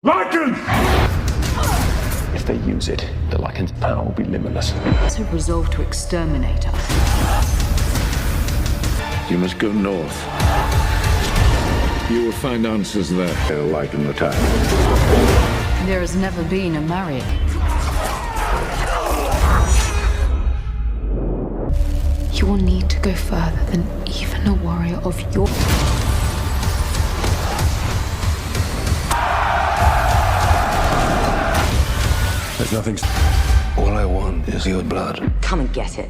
Lycan! If they use it, the Lycan's power will be limitless. So resolved to exterminate us. You must go north. You will find answers there. They'll Lycan the time. There has never been a marriage. You will need to go further than even a warrior of your... There's nothing... All I want is your blood. Come and get it.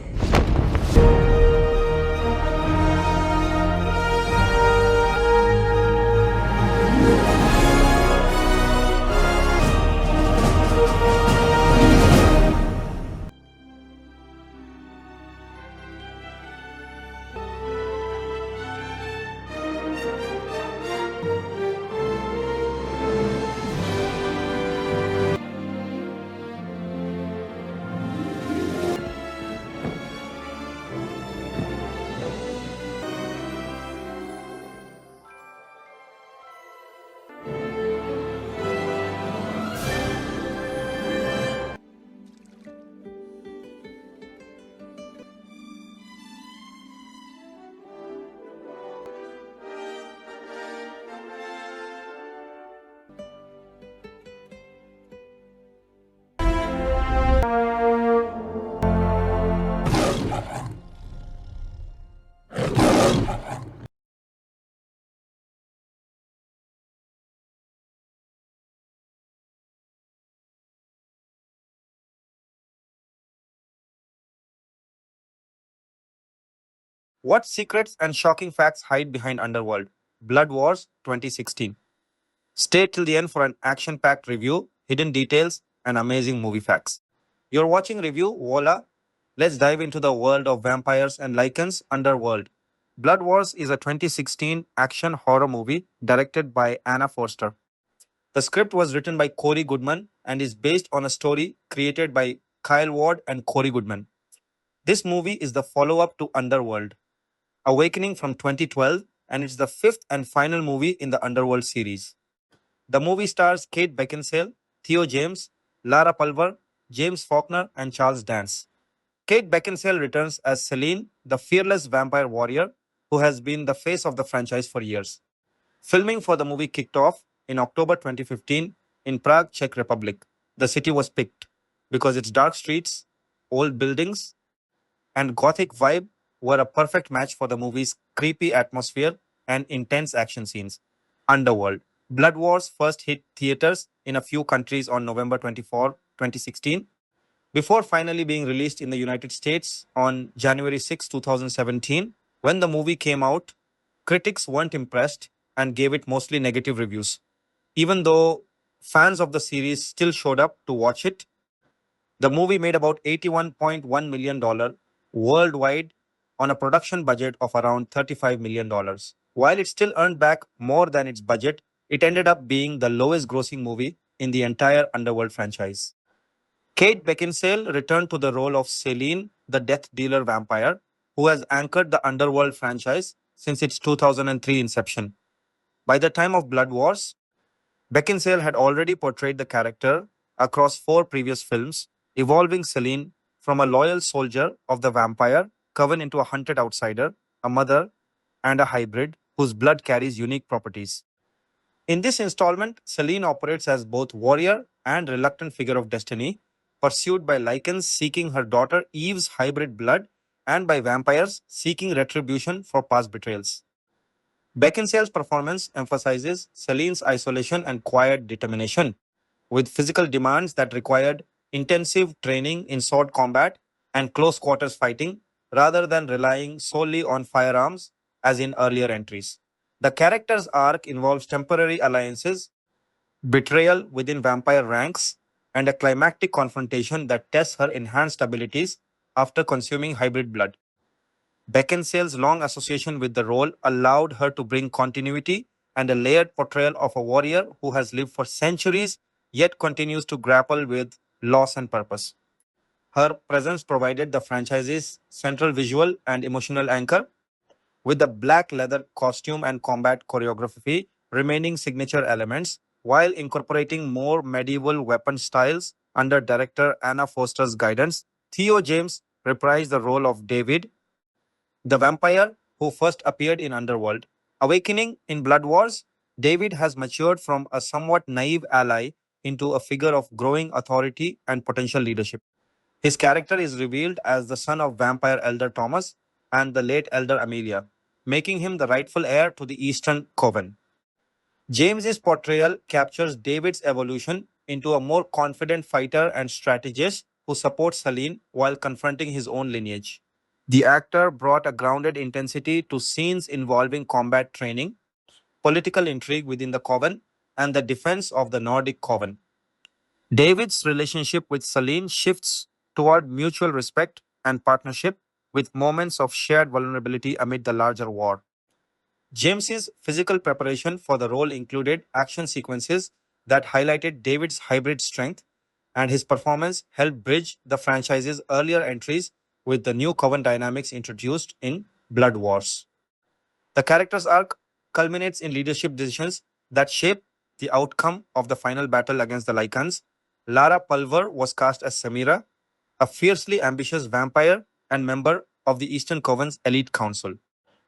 What secrets and shocking facts hide behind Underworld? Blood Wars 2016. Stay till the end for an action packed review, hidden details, and amazing movie facts. You're watching Review, voila! Let's dive into the world of vampires and Lycans Underworld. Blood Wars is a 2016 action horror movie directed by Anna Foster. The script was written by Corey Goodman and is based on a story created by Kyle Ward and Corey Goodman. This movie is the follow up to Underworld, Awakening from 2012, and it's the fifth and final movie in the Underworld series. The movie stars Kate Beckinsale, Theo James, Lara Pulver, James Faulkner, and Charles Dance. Kate Beckinsale returns as Selene, the fearless vampire warrior who has been the face of the franchise for years. Filming for the movie kicked off in October 2015 in Prague, Czech Republic. The city was picked because its dark streets, old buildings, and gothic vibe were a perfect match for the movie's creepy atmosphere and intense action scenes. Underworld. Blood Wars first hit theaters in a few countries on November 24, 2016, before finally being released in the United States on January 6, 2017. When the movie came out, critics weren't impressed and gave it mostly negative reviews. Even though fans of the series still showed up to watch it, the movie made about $81.1 million worldwide on a production budget of around $35 million. While it still earned back more than its budget, it ended up being the lowest grossing movie in the entire Underworld franchise. Kate Beckinsale returned to the role of Selene, the death dealer vampire, who has anchored the Underworld franchise since its 2003 inception. By the time of Blood Wars, Beckinsale had already portrayed the character across 4 previous films, evolving Selene from a loyal soldier of the vampire coven into a hunted outsider, a mother, and a hybrid whose blood carries unique properties. In this installment, Selene operates as both warrior and reluctant figure of destiny, pursued by Lycans seeking her daughter Eve's hybrid blood and by vampires seeking retribution for past betrayals. Beckinsale's performance emphasizes Selene's isolation and quiet determination, with physical demands that required intensive training in sword combat and close quarters fighting rather than relying solely on firearms as in earlier entries. The character's arc involves temporary alliances, betrayal within vampire ranks, and a climactic confrontation that tests her enhanced abilities after consuming hybrid blood. Beckinsale's long association with the role allowed her to bring continuity and a layered portrayal of a warrior who has lived for centuries yet continues to grapple with loss and purpose. Her presence provided the franchise's central visual and emotional anchor, with the black leather costume and combat choreography remaining signature elements While incorporating more medieval weapon styles under director Anna Foster's guidance, Theo James reprised the role of David, the vampire who first appeared in Underworld. Awakening in Blood Wars, David has matured from a somewhat naive ally into a figure of growing authority and potential leadership. His character is revealed as the son of vampire Elder Thomas and the late Elder Amelia, making him the rightful heir to the Eastern Coven. James's portrayal captures David's evolution into a more confident fighter and strategist who supports Selene while confronting his own lineage. The actor brought a grounded intensity to scenes involving combat training, political intrigue within the Coven, and the defense of the Nordic Coven. David's relationship with Selene shifts toward mutual respect and partnership, with moments of shared vulnerability amid the larger war. James's physical preparation for the role included action sequences that highlighted David's hybrid strength, and his performance helped bridge the franchise's earlier entries with the new Coven dynamics introduced in Blood Wars. The character's arc culminates in leadership decisions that shape the outcome of the final battle against the Lycans. Lara Pulver was cast as Samira, a fiercely ambitious vampire and member of the Eastern Coven's elite council.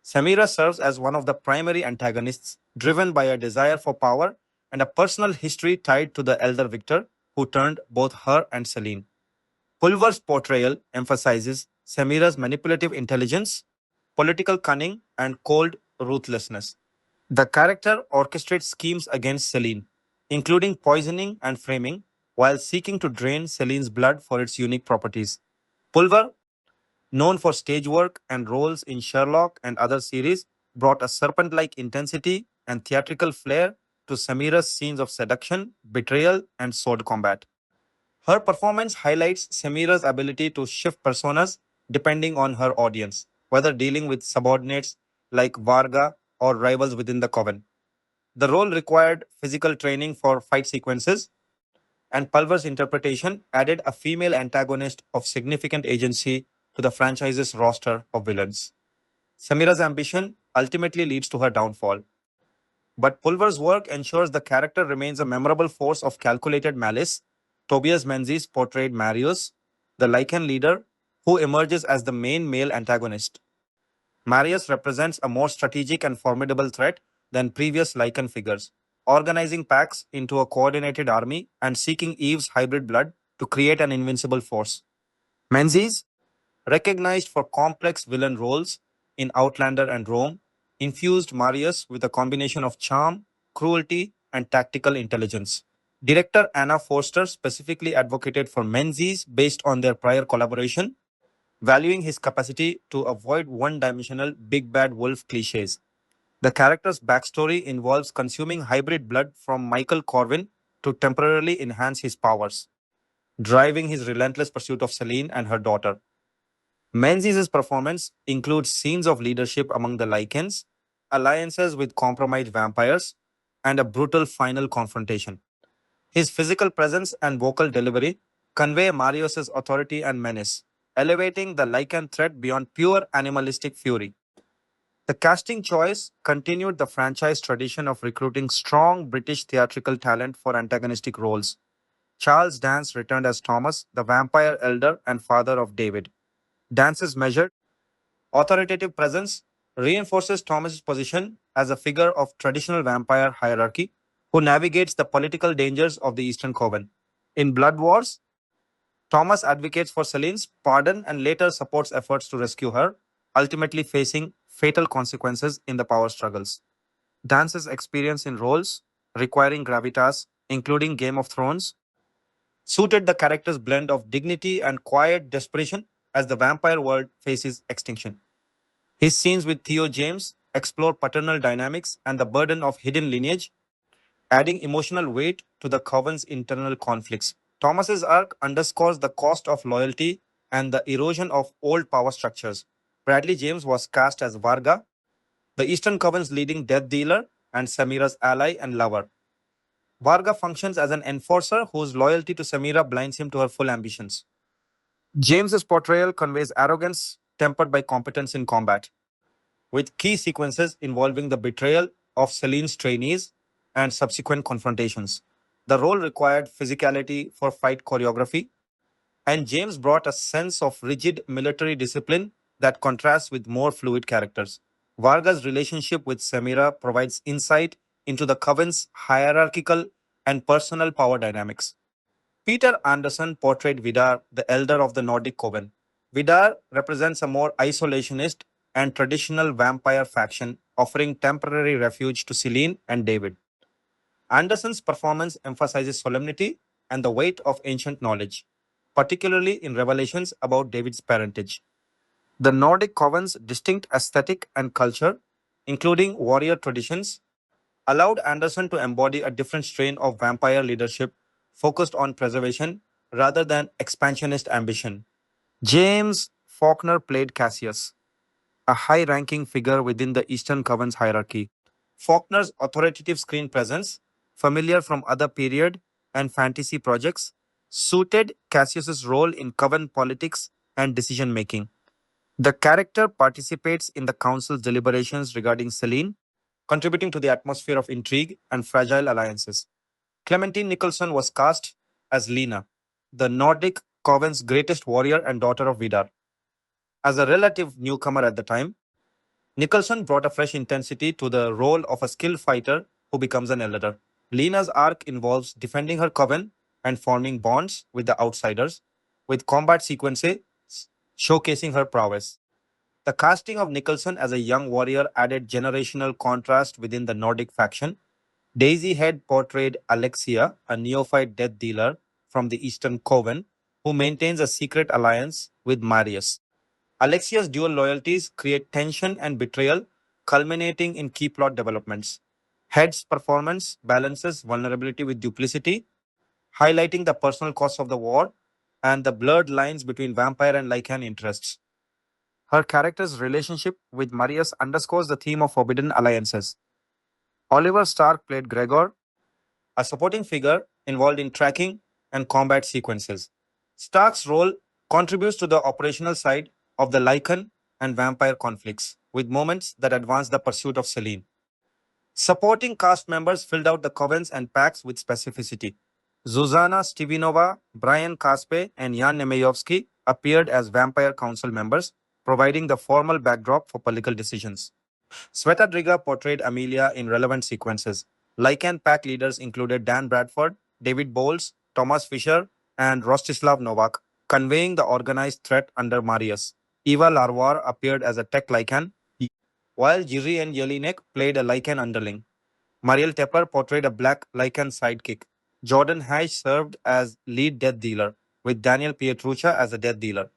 Samira serves as one of the primary antagonists, driven by a desire for power and a personal history tied to the elder Victor, who turned both her and Selene. Pulver's portrayal emphasizes Samira's manipulative intelligence, political cunning, and cold ruthlessness. The character orchestrates schemes against Selene, including poisoning and framing, while seeking to drain Selene's blood for its unique properties. Pulver, known for stage work and roles in Sherlock and other series, brought a serpent like intensity and theatrical flair to Samira's scenes of seduction, betrayal, and sword combat. Her performance highlights Samira's ability to shift personas depending on her audience, whether dealing with subordinates like Varga or rivals within the Coven. The role required physical training for fight sequences, and Pulver's interpretation added a female antagonist of significant agency to the franchise's roster of villains. Samira's ambition ultimately leads to her downfall, but Pulver's work ensures the character remains a memorable force of calculated malice. Tobias Menzies portrayed Marius, the Lycan leader, who emerges as the main male antagonist. Marius represents a more strategic and formidable threat than previous Lycan figures, organizing packs into a coordinated army and seeking Eve's hybrid blood to create an invincible force. Menzies, recognized for complex villain roles in Outlander and Rome, infused Marius with a combination of charm, cruelty, and tactical intelligence. Director Anna Foster specifically advocated for Menzies based on their prior collaboration, valuing his capacity to avoid one dimensional big bad wolf cliches. The character's backstory involves consuming hybrid blood from Michael Corwin to temporarily enhance his powers, driving his relentless pursuit of Selene and her daughter. Menzies' performance includes scenes of leadership among the Lycans, alliances with compromised vampires, and a brutal final confrontation. His physical presence and vocal delivery convey Marius' authority and menace, elevating the Lycan threat beyond pure animalistic fury. The casting choice continued the franchise tradition of recruiting strong British theatrical talent for antagonistic roles. Charles Dance returned as Thomas, the vampire elder and father of David. Dance's measured, authoritative presence reinforces Thomas's position as a figure of traditional vampire hierarchy who navigates the political dangers of the Eastern Coven. In Blood Wars, Thomas advocates for Selene's pardon and later supports efforts to rescue her, ultimately facing fatal consequences in the power struggles. Dance's experience in roles requiring gravitas, including Game of Thrones, suited the character's blend of dignity and quiet desperation as the vampire world faces extinction. His scenes with Theo James explore paternal dynamics and the burden of hidden lineage, adding emotional weight to the Coven's internal conflicts. Thomas's arc underscores the cost of loyalty and the erosion of old power structures. Bradley James was cast as Varga, the Eastern Coven's leading death dealer and Samira's ally and lover. Varga functions as an enforcer whose loyalty to Samira blinds him to her full ambitions. James's portrayal conveys arrogance tempered by competence in combat, with key sequences involving the betrayal of Selene's trainees and subsequent confrontations. The role required physicality for fight choreography, and James brought a sense of rigid military discipline that contrasts with more fluid characters. Varga's relationship with Samira provides insight into the Coven's hierarchical and personal power dynamics. Peter Anderson portrayed Vidar, the elder of the Nordic Coven. Vidar represents a more isolationist and traditional vampire faction, offering temporary refuge to Selene and David. Anderson's performance emphasizes solemnity and the weight of ancient knowledge, particularly in revelations about David's parentage. The Nordic Coven's distinct aesthetic and culture, including warrior traditions, allowed Anderson to embody a different strain of vampire leadership focused on preservation rather than expansionist ambition. James Faulkner played Cassius, a high ranking figure within the Eastern Coven's hierarchy. Faulkner's authoritative screen presence, familiar from other period and fantasy projects, suited Cassius's role in Coven politics and decision making. The character participates in the council's deliberations regarding Selene, contributing to the atmosphere of intrigue and fragile alliances. Clementine Nicholson was cast as Lena, the Nordic Coven's greatest warrior and daughter of Vidar. As a relative newcomer at the time, Nicholson brought a fresh intensity to the role of a skilled fighter who becomes an elder. Lena's arc involves defending her coven and forming bonds with the outsiders, with combat sequences showcasing her prowess. The casting of Nicholson as a young warrior added generational contrast within the Nordic faction. Daisy Head portrayed Alexia, a neophyte death dealer from the Eastern Coven, who maintains a secret alliance with Marius. Alexia's dual loyalties create tension and betrayal, culminating in key plot developments. Head's performance balances vulnerability with duplicity, highlighting the personal cost of the war and the blurred lines between vampire and Lycan interests. Her character's relationship with Marius underscores the theme of forbidden alliances. Oliver Stark played Gregor, a supporting figure involved in tracking and combat sequences. Stark's role contributes to the operational side of the Lycan and vampire conflicts, with moments that advance the pursuit of Selene. Supporting cast members filled out the covens and packs with specificity. Zuzana Stivinova, Brian Kaspe, and Jan Nemeyovsky appeared as Vampire Council members, providing the formal backdrop for political decisions. Sveta Driga portrayed Amelia in relevant sequences. Lycan pack leaders included Dan Bradford, David Bowles, Thomas Fisher, and Rostislav Novak, conveying the organized threat under Marius. Eva Larvar appeared as a tech Lycan, while Jiri and Jelinek played a Lycan underling. Mariel Tepper portrayed a black Lycan sidekick. Jordan Hash served as lead death dealer, with Daniel Pietrucha as a death dealer.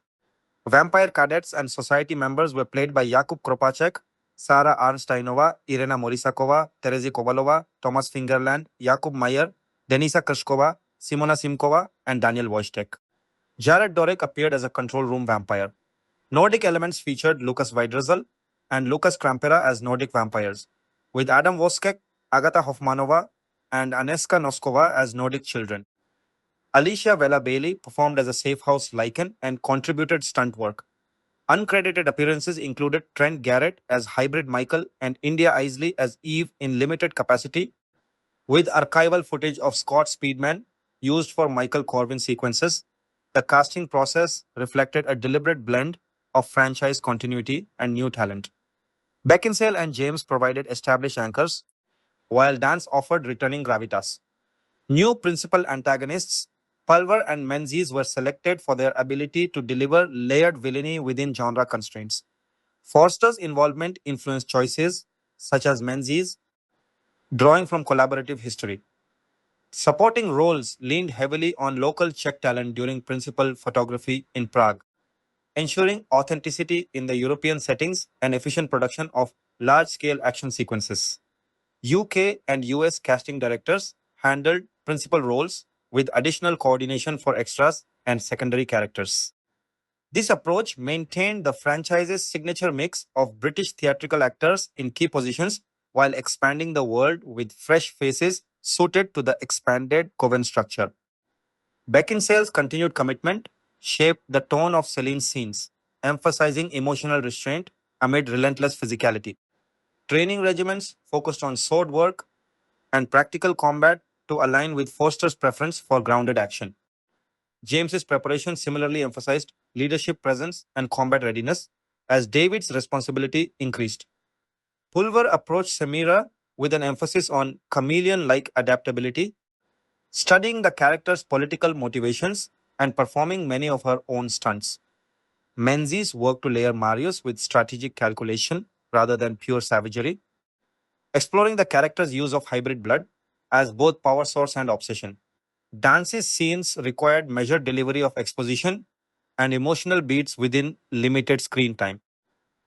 Vampire cadets and society members were played by Jakub Kropacek, Sara Arnsteinova, Irena Morisakova, Terezy Kovalova, Thomas Fingerland, Jakub Mayer, Denisa Krshkova, Simona Simkova, and Daniel Wojtek. Jared Dorek appeared as a control room vampire. Nordic elements featured Lucas Weidrzel and Lucas Krampera as Nordic vampires, with Adam Voskek, Agata Hofmanova, and Aneska Noskova as Nordic children. Alicia Vela Bailey performed as a safe house Lycan and contributed stunt work. Uncredited appearances included Trent Garrett as Hybrid Michael and India Isley as Eve in limited capacity, with archival footage of Scott Speedman used for Michael Corwin sequences. The casting process reflected a deliberate blend of franchise continuity and new talent. Beckinsale and James provided established anchors, while Dance offered returning gravitas. New principal antagonists, Pulver and Menzies, were selected for their ability to deliver layered villainy within genre constraints. Forster's involvement influenced choices, such as Menzies, drawing from collaborative history. Supporting roles leaned heavily on local Czech talent during principal photography in Prague, ensuring authenticity in the European settings and efficient production of large scale action sequences. UK and US casting directors handled principal roles with additional coordination for extras and secondary characters. This approach maintained the franchise's signature mix of British theatrical actors in key positions while expanding the world with fresh faces suited to the expanded Coven structure. Beckinsale's continued commitment shaped the tone of Celine's scenes, emphasizing emotional restraint amid relentless physicality. Training regimens focused on sword work, and practical combat to align with Foster's preference for grounded action. James's preparation similarly emphasized leadership presence and combat readiness as David's responsibility increased. Pulver approached Samira with an emphasis on chameleon like adaptability, studying the character's political motivations and performing many of her own stunts. Menzies worked to layer Marius with strategic calculation rather than pure savagery, exploring the character's use of hybrid blood as both power source and obsession. Dance's scenes required measured delivery of exposition and emotional beats within limited screen time.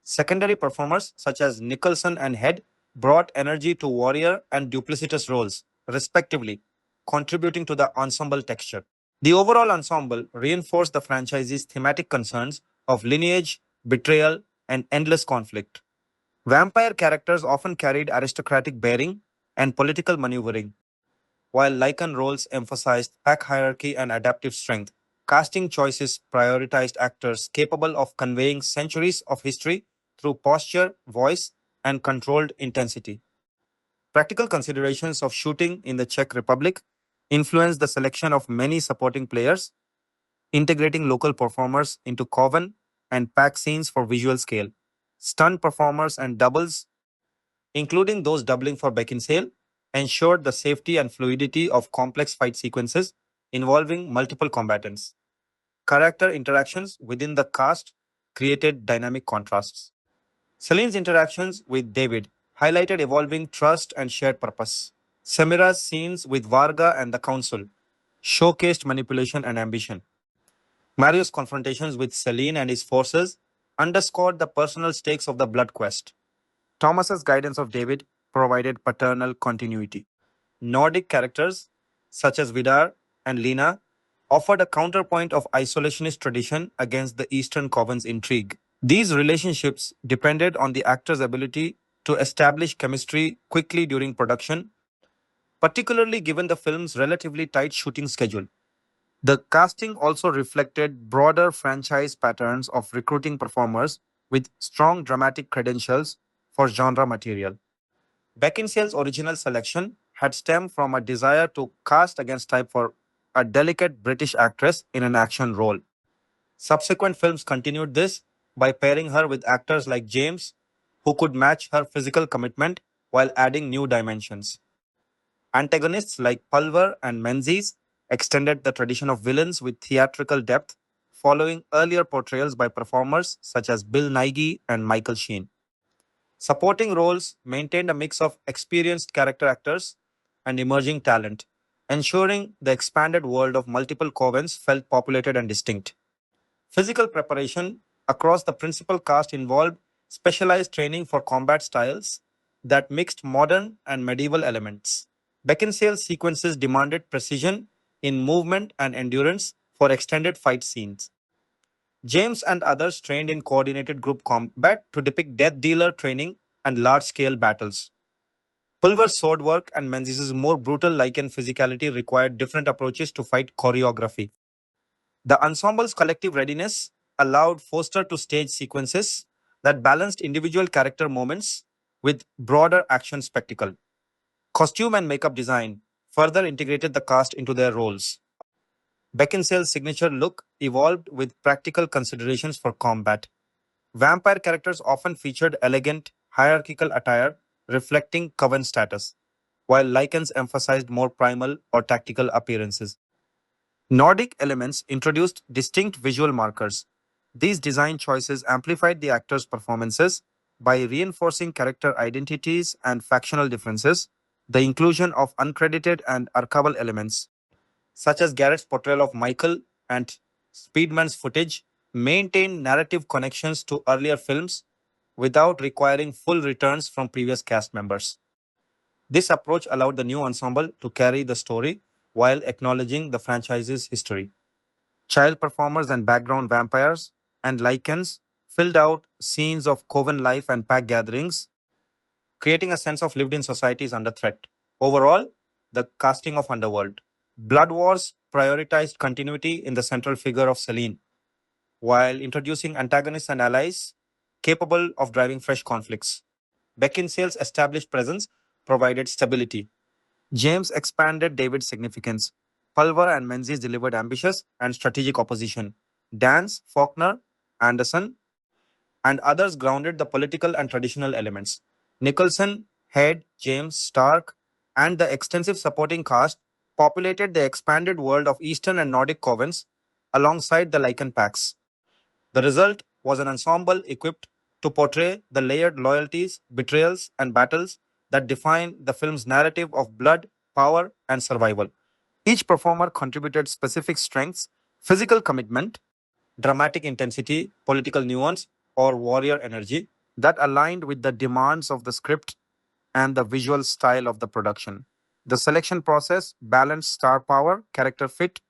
Secondary performers such as Nicholson and Head brought energy to warrior and duplicitous roles, respectively, contributing to the ensemble texture. The overall ensemble reinforced the franchise's thematic concerns of lineage, betrayal, and endless conflict. Vampire characters often carried aristocratic bearing and political maneuvering, while Lycan roles emphasized pack hierarchy and adaptive strength. Casting choices prioritized actors capable of conveying centuries of history through posture, voice, and controlled intensity. Practical considerations of shooting in the Czech Republic influenced the selection of many supporting players, integrating local performers into coven and pack scenes for visual scale. Stunt performers and doubles, including those doubling for Beckinsale, ensured the safety and fluidity of complex fight sequences involving multiple combatants. Character interactions within the cast created dynamic contrasts. Celine's interactions with David highlighted evolving trust and shared purpose. Samira's scenes with Varga and the Council showcased manipulation and ambition. Mario's confrontations with Selene and his forces underscored the personal stakes of the blood quest. Thomas's guidance of David provided paternal continuity. Nordic characters, such as Vidar and Lena, offered a counterpoint of isolationist tradition against the Eastern Coven's intrigue. These relationships depended on the actor's ability to establish chemistry quickly during production, particularly given the film's relatively tight shooting schedule. The casting also reflected broader franchise patterns of recruiting performers with strong dramatic credentials for genre material. Beckinsale's original selection had stemmed from a desire to cast against type for a delicate British actress in an action role. Subsequent films continued this by pairing her with actors like James, who could match her physical commitment while adding new dimensions. Antagonists like Pulver and Menzies extended the tradition of villains with theatrical depth, following earlier portrayals by performers such as Bill Nighy and Michael Sheen. Supporting roles maintained a mix of experienced character actors and emerging talent, ensuring the expanded world of multiple covens felt populated and distinct. Physical preparation across the principal cast involved specialized training for combat styles that mixed modern and medieval elements. Beckinsale's sequences demanded precision in movement and endurance for extended fight scenes. James and others trained in coordinated group combat to depict death dealer training and large scale battles. Pulver's sword work and Menzies' more brutal Lycan physicality required different approaches to fight choreography. The ensemble's collective readiness allowed Foster to stage sequences that balanced individual character moments with broader action spectacle. Costume and makeup design further integrated the cast into their roles. Beckinsale's signature look evolved with practical considerations for combat. Vampire characters often featured elegant, hierarchical attire reflecting coven status, while Lycans emphasized more primal or tactical appearances. Nordic elements introduced distinct visual markers. These design choices amplified the actors' performances by reinforcing character identities and factional differences. The inclusion of uncredited and archival elements, such as Garrett's portrayal of Michael and Speedman's footage, maintained narrative connections to earlier films without requiring full returns from previous cast members. This approach allowed the new ensemble to carry the story while acknowledging the franchise's history. Child performers and background vampires and lichens filled out scenes of coven life and pack gatherings, creating a sense of lived in societies under threat. Overall, the casting of Underworld. Blood Wars prioritized continuity in the central figure of Selene, while introducing antagonists and allies capable of driving fresh conflicts. Beckinsale's established presence provided stability, James expanded David's significance. Pulver and Menzies delivered ambitious and strategic opposition. Dance, Faulkner, Anderson, and others grounded the political and traditional elements. Nicholson, Head, James, Stark, and the extensive supporting cast populated the expanded world of Eastern and Nordic covens alongside the Lycan packs. The result was an ensemble equipped to portray the layered loyalties, betrayals, and battles that define the film's narrative of blood, power, and survival. Each performer contributed specific strengths, physical commitment, dramatic intensity, political nuance, or warrior energy that aligned with the demands of the script and the visual style of the production. The selection process balanced star power, character fit,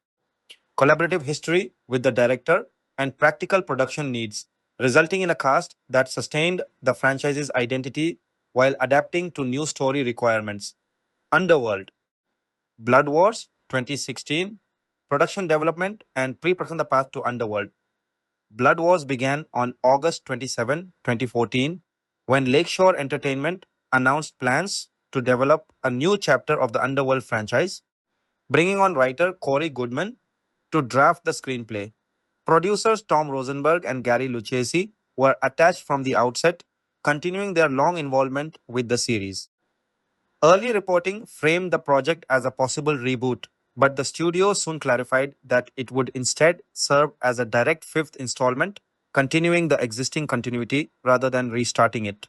collaborative history with the director, and practical production needs, resulting in a cast that sustained the franchise's identity while adapting to new story requirements. Underworld, Blood Wars 2016, production development and pre-production the path to Underworld. Blood Wars began on August 27, 2014, when Lakeshore Entertainment announced plans to develop a new chapter of the Underworld franchise, bringing on writer Corey Goodman to draft the screenplay. Producers Tom Rosenberg and Gary Lucchesi were attached from the outset, continuing their long involvement with the series. Early reporting framed the project as a possible reboot, but the studio soon clarified that it would instead serve as a direct fifth installment, continuing the existing continuity rather than restarting it.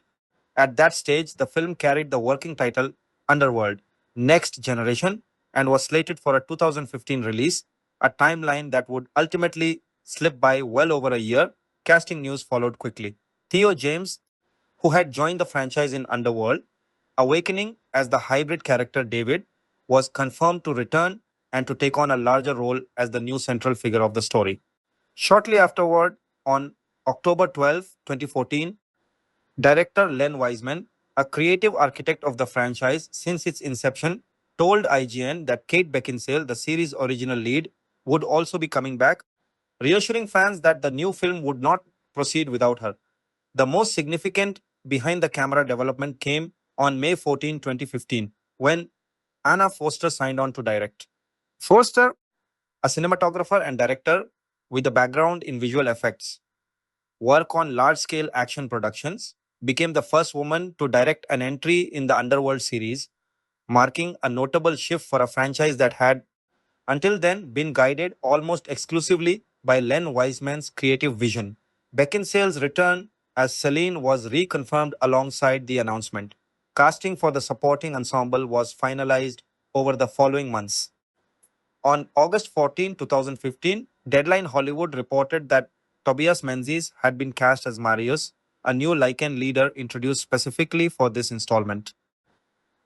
At that stage, the film carried the working title Underworld Next Generation and was slated for a 2015 release, a timeline that would ultimately slip by well over a year. Casting news followed quickly. Theo James, who had joined the franchise in Underworld, Awakening as the hybrid character David, was confirmed to return and to take on a larger role as the new central figure of the story. Shortly afterward, on October 12, 2014, director Len Wiseman, a creative architect of the franchise since its inception, told IGN that Kate Beckinsale, the series' original lead, would also be coming back, reassuring fans that the new film would not proceed without her. The most significant behind the camera development came on May 14, 2015, when Anna Foster signed on to direct. Foster, a cinematographer and director with a background in visual effects, work on large scale action productions, became the first woman to direct an entry in the Underworld series, marking a notable shift for a franchise that had until then been guided almost exclusively by Len Wiseman's creative vision. Beckinsale's return as Selene was reconfirmed alongside the announcement. Casting for the supporting ensemble was finalized over the following months. On August 14, 2015, Deadline Hollywood reported that Tobias Menzies had been cast as Marius, a new Lycan leader introduced specifically for this installment.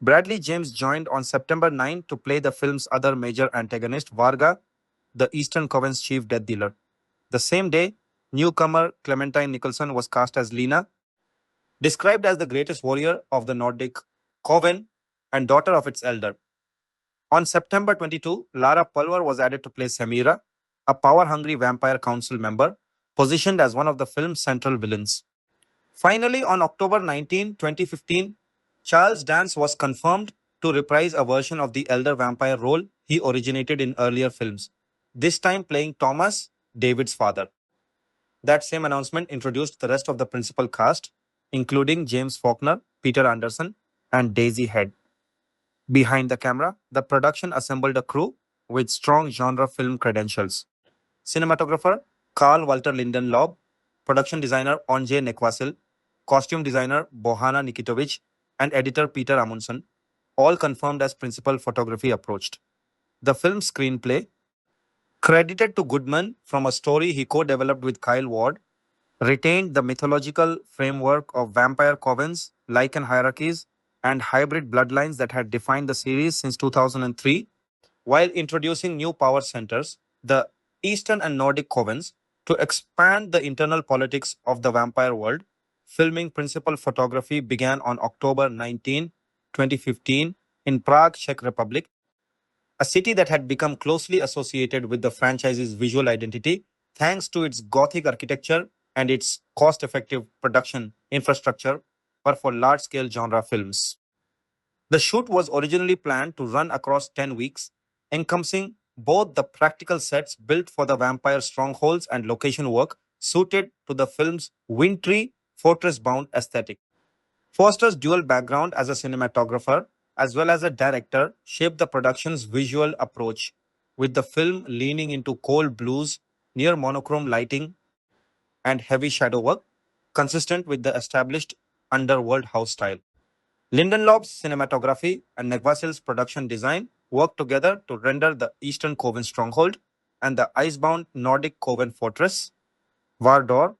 Bradley James joined on September 9 to play the film's other major antagonist, Varga, the Eastern Coven's chief death dealer. The same day, newcomer Clementine Nicholson was cast as Lena, described as the greatest warrior of the Nordic Coven and daughter of its elder. On September 22, Lara Pulver was added to play Samira, a power hungry vampire council member, positioned as one of the film's central villains. Finally, on October 19, 2015, Charles Dance was confirmed to reprise a version of the elder vampire role he originated in earlier films, this time playing Thomas, David's father. That same announcement introduced the rest of the principal cast, including James Faulkner, Peter Anderson, and Daisy Head. Behind the camera, the production assembled a crew with strong genre film credentials. Cinematographer Carl Walter Lindenlaub, production designer Onjay Nekwasil, costume designer Bohana Nikitovic, and editor Peter Amundsen, all confirmed as principal photography approached. The film's screenplay, credited to Goodman from a story he co developed with Kyle Ward, retained the mythological framework of vampire covens, Lycan hierarchies, and hybrid bloodlines that had defined the series since 2003, while introducing new power centers, the Eastern and Nordic covens, to expand the internal politics of the vampire world. Filming principal photography began on October 19, 2015, in Prague, Czech Republic, a city that had become closely associated with the franchise's visual identity thanks to its gothic architecture and its cost effective production infrastructure for large scale genre films. The shoot was originally planned to run across 10 weeks, encompassing both the practical sets built for the vampire strongholds and location work suited to the film's wintry, fortress bound aesthetic. Foster's dual background as a cinematographer as well as a director shaped the production's visual approach, with the film leaning into cold blues, near monochrome lighting, and heavy shadow work, consistent with the established Underworld house style. Lindenlob's cinematography and Negvasil's production design worked together to render the Eastern Coven stronghold and the icebound Nordic Coven fortress, Vardor,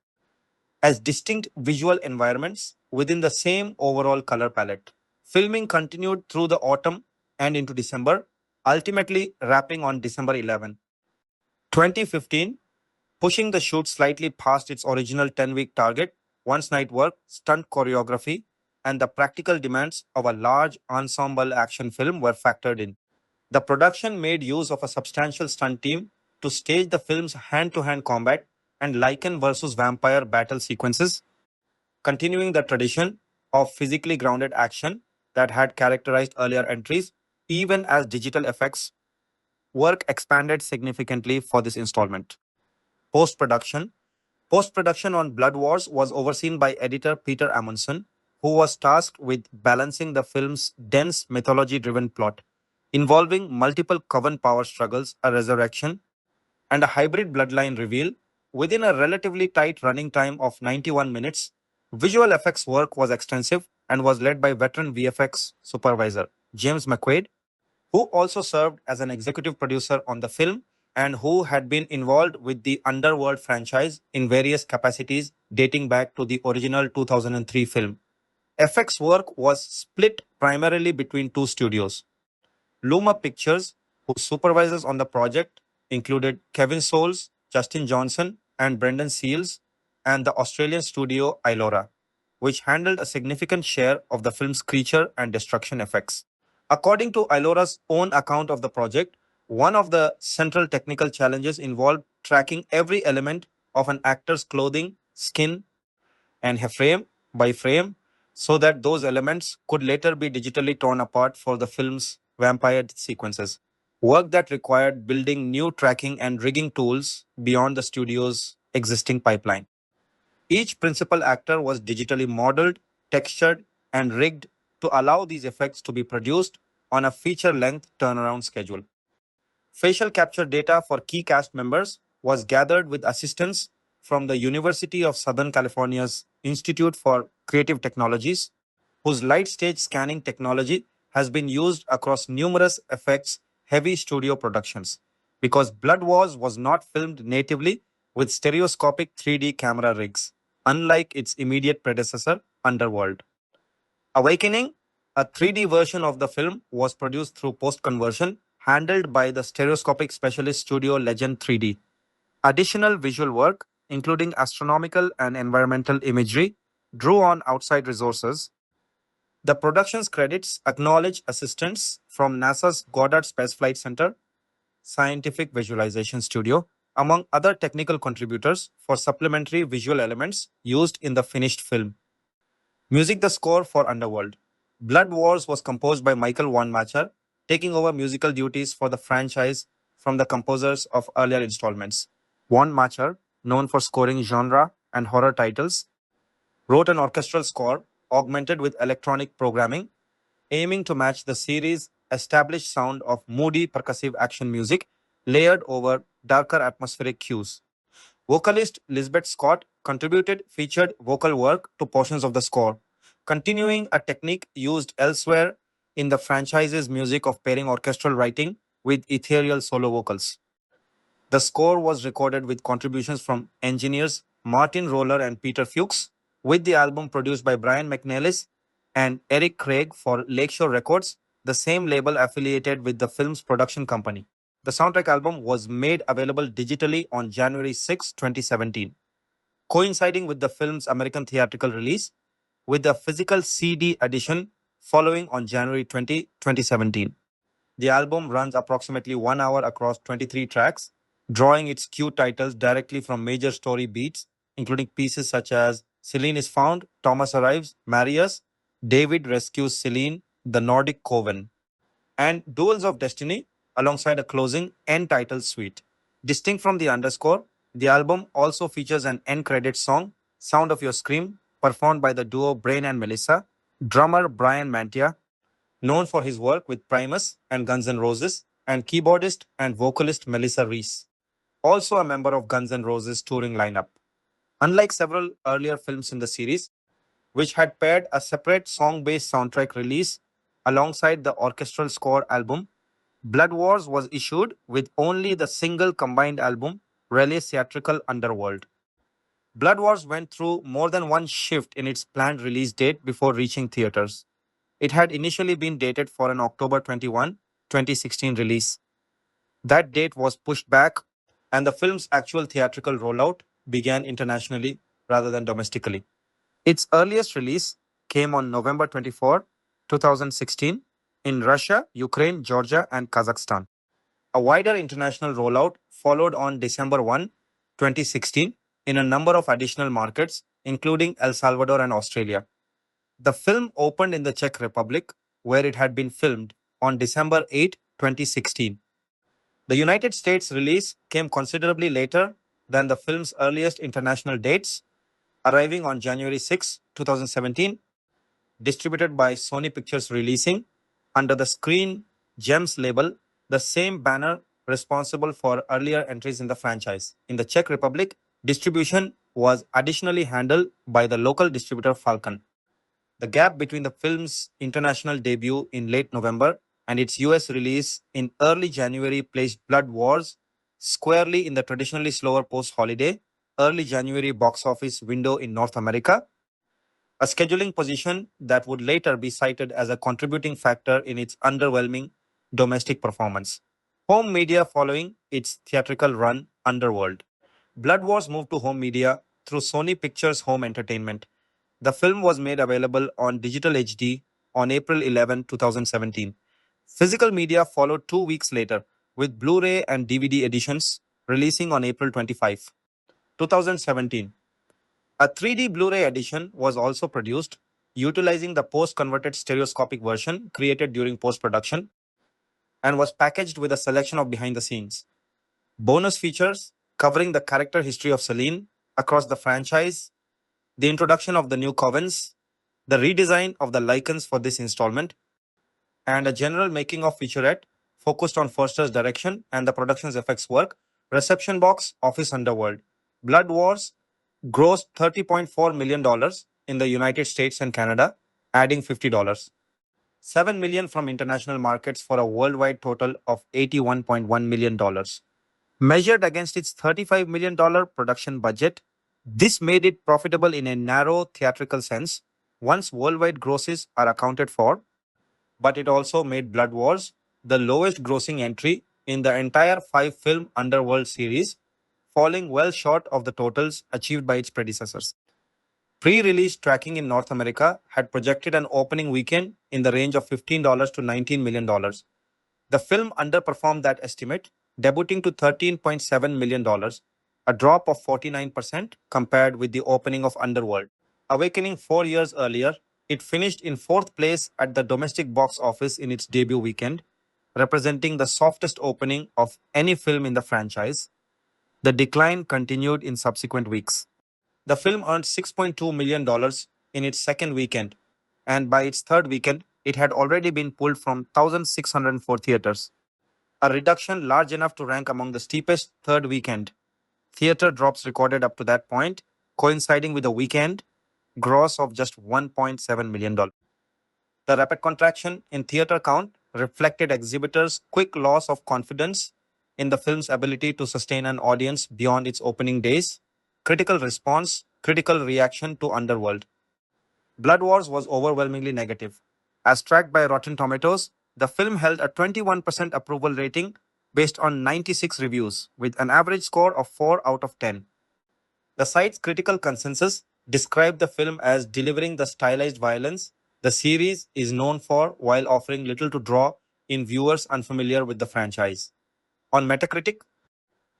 as distinct visual environments within the same overall color palette. Filming continued through the autumn and into December, ultimately wrapping on December 11, 2015, pushing the shoot slightly past its original 10-week target. Once night work, stunt choreography, and the practical demands of a large ensemble action film were factored in. The production made use of a substantial stunt team to stage the film's hand to hand combat and Lycan versus vampire battle sequences, continuing the tradition of physically grounded action that had characterized earlier entries, even as digital effects work expanded significantly for this installment. Post production Post production on Blood Wars was overseen by editor Peter Amundsen, who was tasked with balancing the film's dense mythology driven plot, involving multiple coven power struggles, a resurrection, and a hybrid bloodline reveal within a relatively tight running time of 91 minutes. Visual effects work was extensive and was led by veteran VFX supervisor James McQuaid, who also served as an executive producer on the film and who had been involved with the Underworld franchise in various capacities dating back to the original 2003 film. FX work was split primarily between two studios. Luma Pictures, whose supervisors on the project included Kevin Soules, Justin Johnson, and Brendan Seals, and the Australian studio Ilora, which handled a significant share of the film's creature and destruction effects. According to Ilora's own account of the project, one of the central technical challenges involved tracking every element of an actor's clothing, skin, and frame by frame so that those elements could later be digitally torn apart for the film's vampire sequences. Work that required building new tracking and rigging tools beyond the studio's existing pipeline. Each principal actor was digitally modeled, textured, and rigged to allow these effects to be produced on a feature length turnaround schedule. Facial capture data for key cast members was gathered with assistance from the University of Southern California's Institute for Creative Technologies, whose light stage scanning technology has been used across numerous effects heavy studio productions. Because Blood Wars was not filmed natively with stereoscopic 3D camera rigs, unlike its immediate predecessor, Underworld. Awakening, a 3D version of the film, was produced through post conversion, handled by the stereoscopic specialist studio Legend 3D. Additional visual work, including astronomical and environmental imagery, drew on outside resources. The production's credits acknowledge assistance from NASA's Goddard Space Flight Center, Scientific Visualization Studio, among other technical contributors for supplementary visual elements used in the finished film. Music the score for Underworld. Blood Wars was composed by Michael Wanmacher, taking over musical duties for the franchise from the composers of earlier installments. Wanmacher, known for scoring genre and horror titles, wrote an orchestral score augmented with electronic programming, aiming to match the series' established sound of moody percussive action music layered over darker atmospheric cues. Vocalist Lisbeth Scott contributed featured vocal work to portions of the score, continuing a technique used elsewhere in the franchise's music of pairing orchestral writing with ethereal solo vocals. The score was recorded with contributions from engineers Martin Roller and Peter Fuchs, with the album produced by Brian McNeilis and Eric Craig for Lakeshore Records, the same label affiliated with the film's production company. The soundtrack album was made available digitally on January 6, 2017, coinciding with the film's American theatrical release, with the physical CD edition following on January 20, 2017. The album runs approximately 1 hour across 23 tracks, drawing its cue titles directly from major story beats, including pieces such as Selene is found, Thomas arrives, marry us, David rescues Selene, The Nordic Coven, and Duels of Destiny alongside a closing end title suite. Distinct from the underscore, the album also features an end credit song, Sound of Your Scream, performed by the duo Brain and Melissa, drummer Brian Mantia, known for his work with Primus and Guns N' Roses, and keyboardist and vocalist Melissa Reese, also a member of Guns N' Roses touring lineup. Unlike several earlier films in the series, which had paired a separate song based soundtrack release alongside the orchestral score album, Blood Wars was issued with only the single combined album, release theatrical Underworld. Blood Wars went through more than one shift in its planned release date before reaching theaters. It had initially been dated for an October 21, 2016 release. That date was pushed back, and the film's actual theatrical rollout began internationally rather than domestically. Its earliest release came on November 24, 2016, in Russia, Ukraine, Georgia, and Kazakhstan. A wider international rollout followed on December 1, 2016, in a number of additional markets, including El Salvador and Australia. The film opened in the Czech Republic, where it had been filmed, on December 8, 2016. The United States release came considerably later than the film's earliest international dates, arriving on January 6, 2017, distributed by Sony Pictures Releasing under the Screen Gems label, the same banner responsible for earlier entries in the franchise. In the Czech Republic, distribution was additionally handled by the local distributor Falcon. The gap between the film's international debut in late November and its US release in early January placed Blood Wars squarely in the traditionally slower post holiday, early January box office window in North America, a scheduling position that would later be cited as a contributing factor in its underwhelming domestic performance. Home media following its theatrical run, Underworld. Blood Wars moved to home media through Sony Pictures Home Entertainment. The film was made available on digital HD on April 11, 2017. Physical media followed 2 weeks later, with Blu ray and DVD editions releasing on April 25, 2017. A 3D Blu ray edition was also produced, utilizing the post converted stereoscopic version created during post production, and was packaged with a selection of behind the scenes bonus features covering the character history of Selene across the franchise, the introduction of the new covens, the redesign of the Lycans for this installment, and a general making of featurette focused on Foster's direction and the production's effects work. Reception box Office Underworld. Blood Wars grossed $30.4 million in the United States and Canada, adding $50. 7 million from international markets for a worldwide total of $81.1 million. Measured against its $35 million production budget, this made it profitable in a narrow theatrical sense once worldwide grosses are accounted for, but it also made Blood Wars the lowest grossing entry in the entire 5 film Underworld series, falling well short of the totals achieved by its predecessors. Pre release tracking in North America had projected an opening weekend in the range of $15 to $19 million. The film underperformed that estimate, debuting to $13.7 million, a drop of 49% compared with the opening of Underworld. Awakening 4 years earlier, it finished in fourth place at the domestic box office in its debut weekend, representing the softest opening of any film in the franchise. The decline continued in subsequent weeks. The film earned $6.2 million in its second weekend, and by its third weekend, it had already been pulled from 1,604 theaters, a reduction large enough to rank among the steepest third weekend theater drops recorded up to that point, coinciding with a weekend gross of just $1.7 million. The rapid contraction in theater count reflected exhibitors' quick loss of confidence in the film's ability to sustain an audience beyond its opening days. Critical reaction to Underworld. Blood Wars was overwhelmingly negative. As tracked by Rotten Tomatoes, the film held a 21% approval rating based on 96 reviews, with an average score of 4 out of 10. The site's critical consensus described the film as delivering the stylized violence the series is known for while offering little to draw in viewers unfamiliar with the franchise. On Metacritic,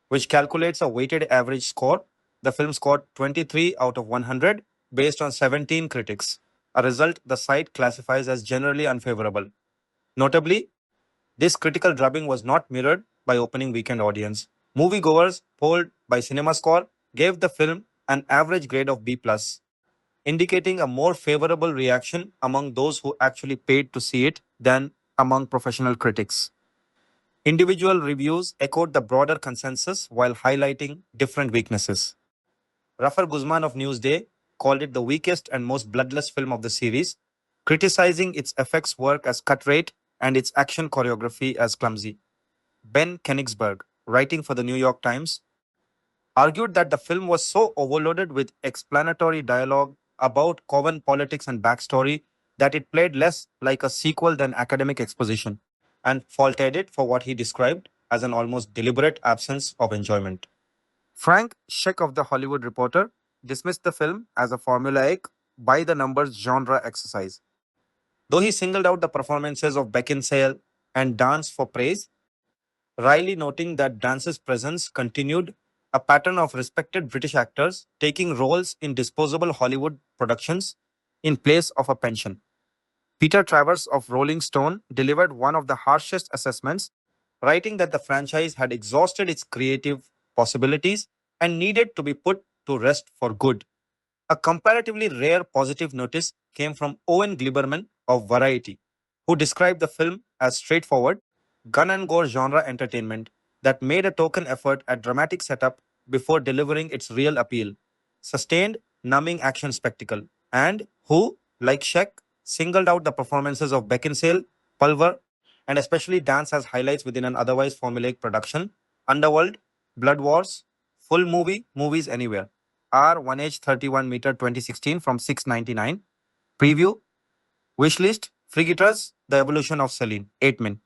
which calculates a weighted average score, the film scored 23 out of 100 based on 17 critics. a result the site classifies as generally unfavorable. Notably, this critical drubbing was not mirrored by opening weekend audience. Moviegoers, polled by CinemaScore, gave the film an average grade of B+, indicating a more favorable reaction among those who actually paid to see it than among professional critics. Individual reviews echoed the broader consensus while highlighting different weaknesses. Rafer Guzman of Newsday called it the weakest and most bloodless film of the series, criticizing its effects work as cut rate and its action choreography as clumsy. Ben Kenigsberg, writing for the New York Times, argued that the film was so overloaded with explanatory dialogue about Coven politics and backstory that it played less like a sequel than academic exposition, and faulted it for what he described as an almost deliberate absence of enjoyment. Frank Scheck of The Hollywood Reporter dismissed the film as a formulaic, by the numbers genre exercise. Though he singled out the performances of Beckinsale and Dance for praise, Riley noting that Dance's presence continued a pattern of respected British actors taking roles in disposable Hollywood productions in place of a pension. Peter Travers of Rolling Stone delivered one of the harshest assessments, writing that the franchise had exhausted its creative possibilities and needed to be put to rest for good. A comparatively rare positive notice came from Owen Gleiberman of Variety, who described the film as straightforward, gun and gore genre entertainment that made a token effort at dramatic setup before delivering its real appeal, sustained, numbing action spectacle, and who, like Sheck, singled out the performances of Beckinsale, Pulver, and especially Dance as highlights within an otherwise formulaic production. Underworld, Blood Wars, full movie, movies anywhere. R1H 31 meter 2016 from 699. Preview, wishlist, Frigitters, The Evolution of Selene, 8 min.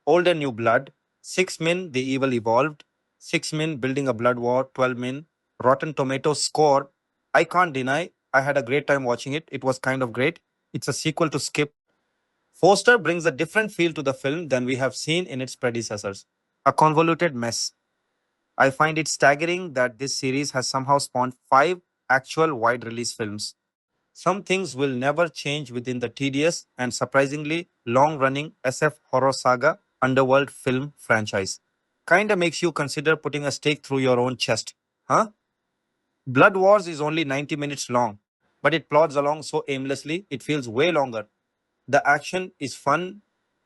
Old and New Blood, 6 min, The Evil Evolved, 6 min, Building a Blood War, 12 min. Rotten Tomatoes score, I can't deny, I had a great time watching it. It was kind of great. It's a sequel to Skip. Foster brings a different feel to the film than we have seen in its predecessors. A convoluted mess. I find it staggering that this series has somehow spawned 5 actual wide release films. Some things will never change within the tedious and surprisingly long running SF horror saga Underworld film franchise. Kinda makes you consider putting a stake through your own chest. Huh? Blood Wars is only 90 minutes long, but it plods along so aimlessly it feels way longer. The action is fun,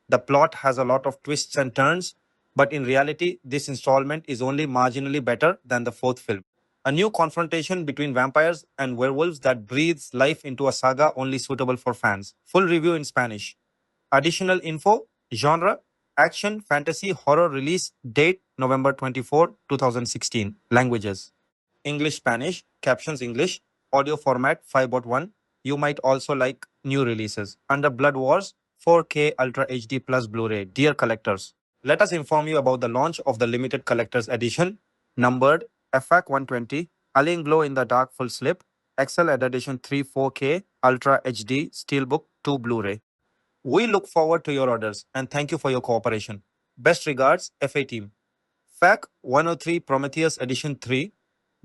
the plot has a lot of twists and turns, but in reality, this installment is only marginally better than the fourth film. A new confrontation between vampires and werewolves that breathes life into a saga only suitable for fans. Full review in Spanish. Additional info, genre, action, fantasy, horror release date November 24, 2016. Languages. English, Spanish, captions English, audio format 5.1. You might also like new releases. Under Blood Wars, 4K Ultra HD Plus Blu-ray. Dear collectors, let us inform you about the launch of the limited collector's edition, numbered FAC 120, Alien Glow in the Dark Full Slip, XL Edition 3 4K Ultra HD Steelbook 2 Blu-ray. We look forward to your orders and thank you for your cooperation. Best regards, FA team. FAC 103 Prometheus Edition 3,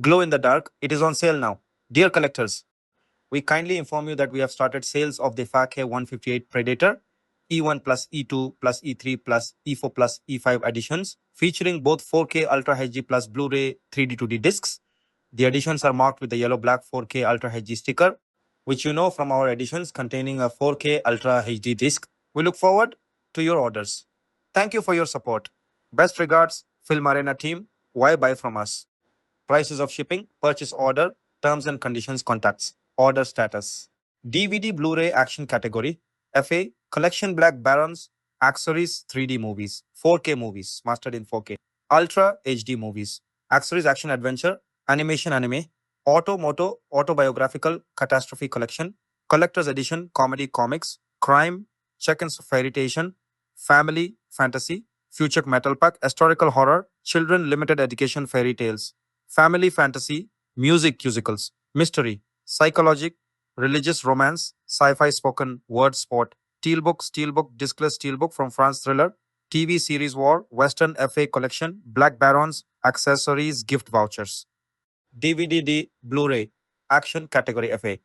Glow in the Dark. It is on sale now. Dear collectors, we kindly inform you that we have started sales of the FAC 158 Predator, E1 plus E2 plus E3 plus E4 plus E5 editions, featuring both 4K Ultra HD plus Blu-ray 3D 2D discs. The editions are marked with the yellow-black 4K Ultra HD sticker, which you know from our editions containing a 4K Ultra HD disc. We look forward to your orders. Thank you for your support. Best regards, Film Arena team. Why buy from us? Prices of shipping, purchase order, terms and conditions, contacts, order status. DVD Blu-ray action category, FA, collection Black Barons, accessories 3D movies, 4K movies, mastered in 4K, Ultra HD movies, accessories action adventure, animation anime, moto, autobiographical catastrophe collection, collector's edition, comedy comics, crime, check-ins fairytation, family, fantasy, future metal pack, historical horror, children limited education fairy tales, family fantasy, music musicals, mystery, psychologic, religious romance, sci-fi spoken word sport, steelbook, discless steelbook from France Thriller, TV series war, Western FA collection, Black Barons, accessories, gift vouchers. DVD Blu-ray, action category FA.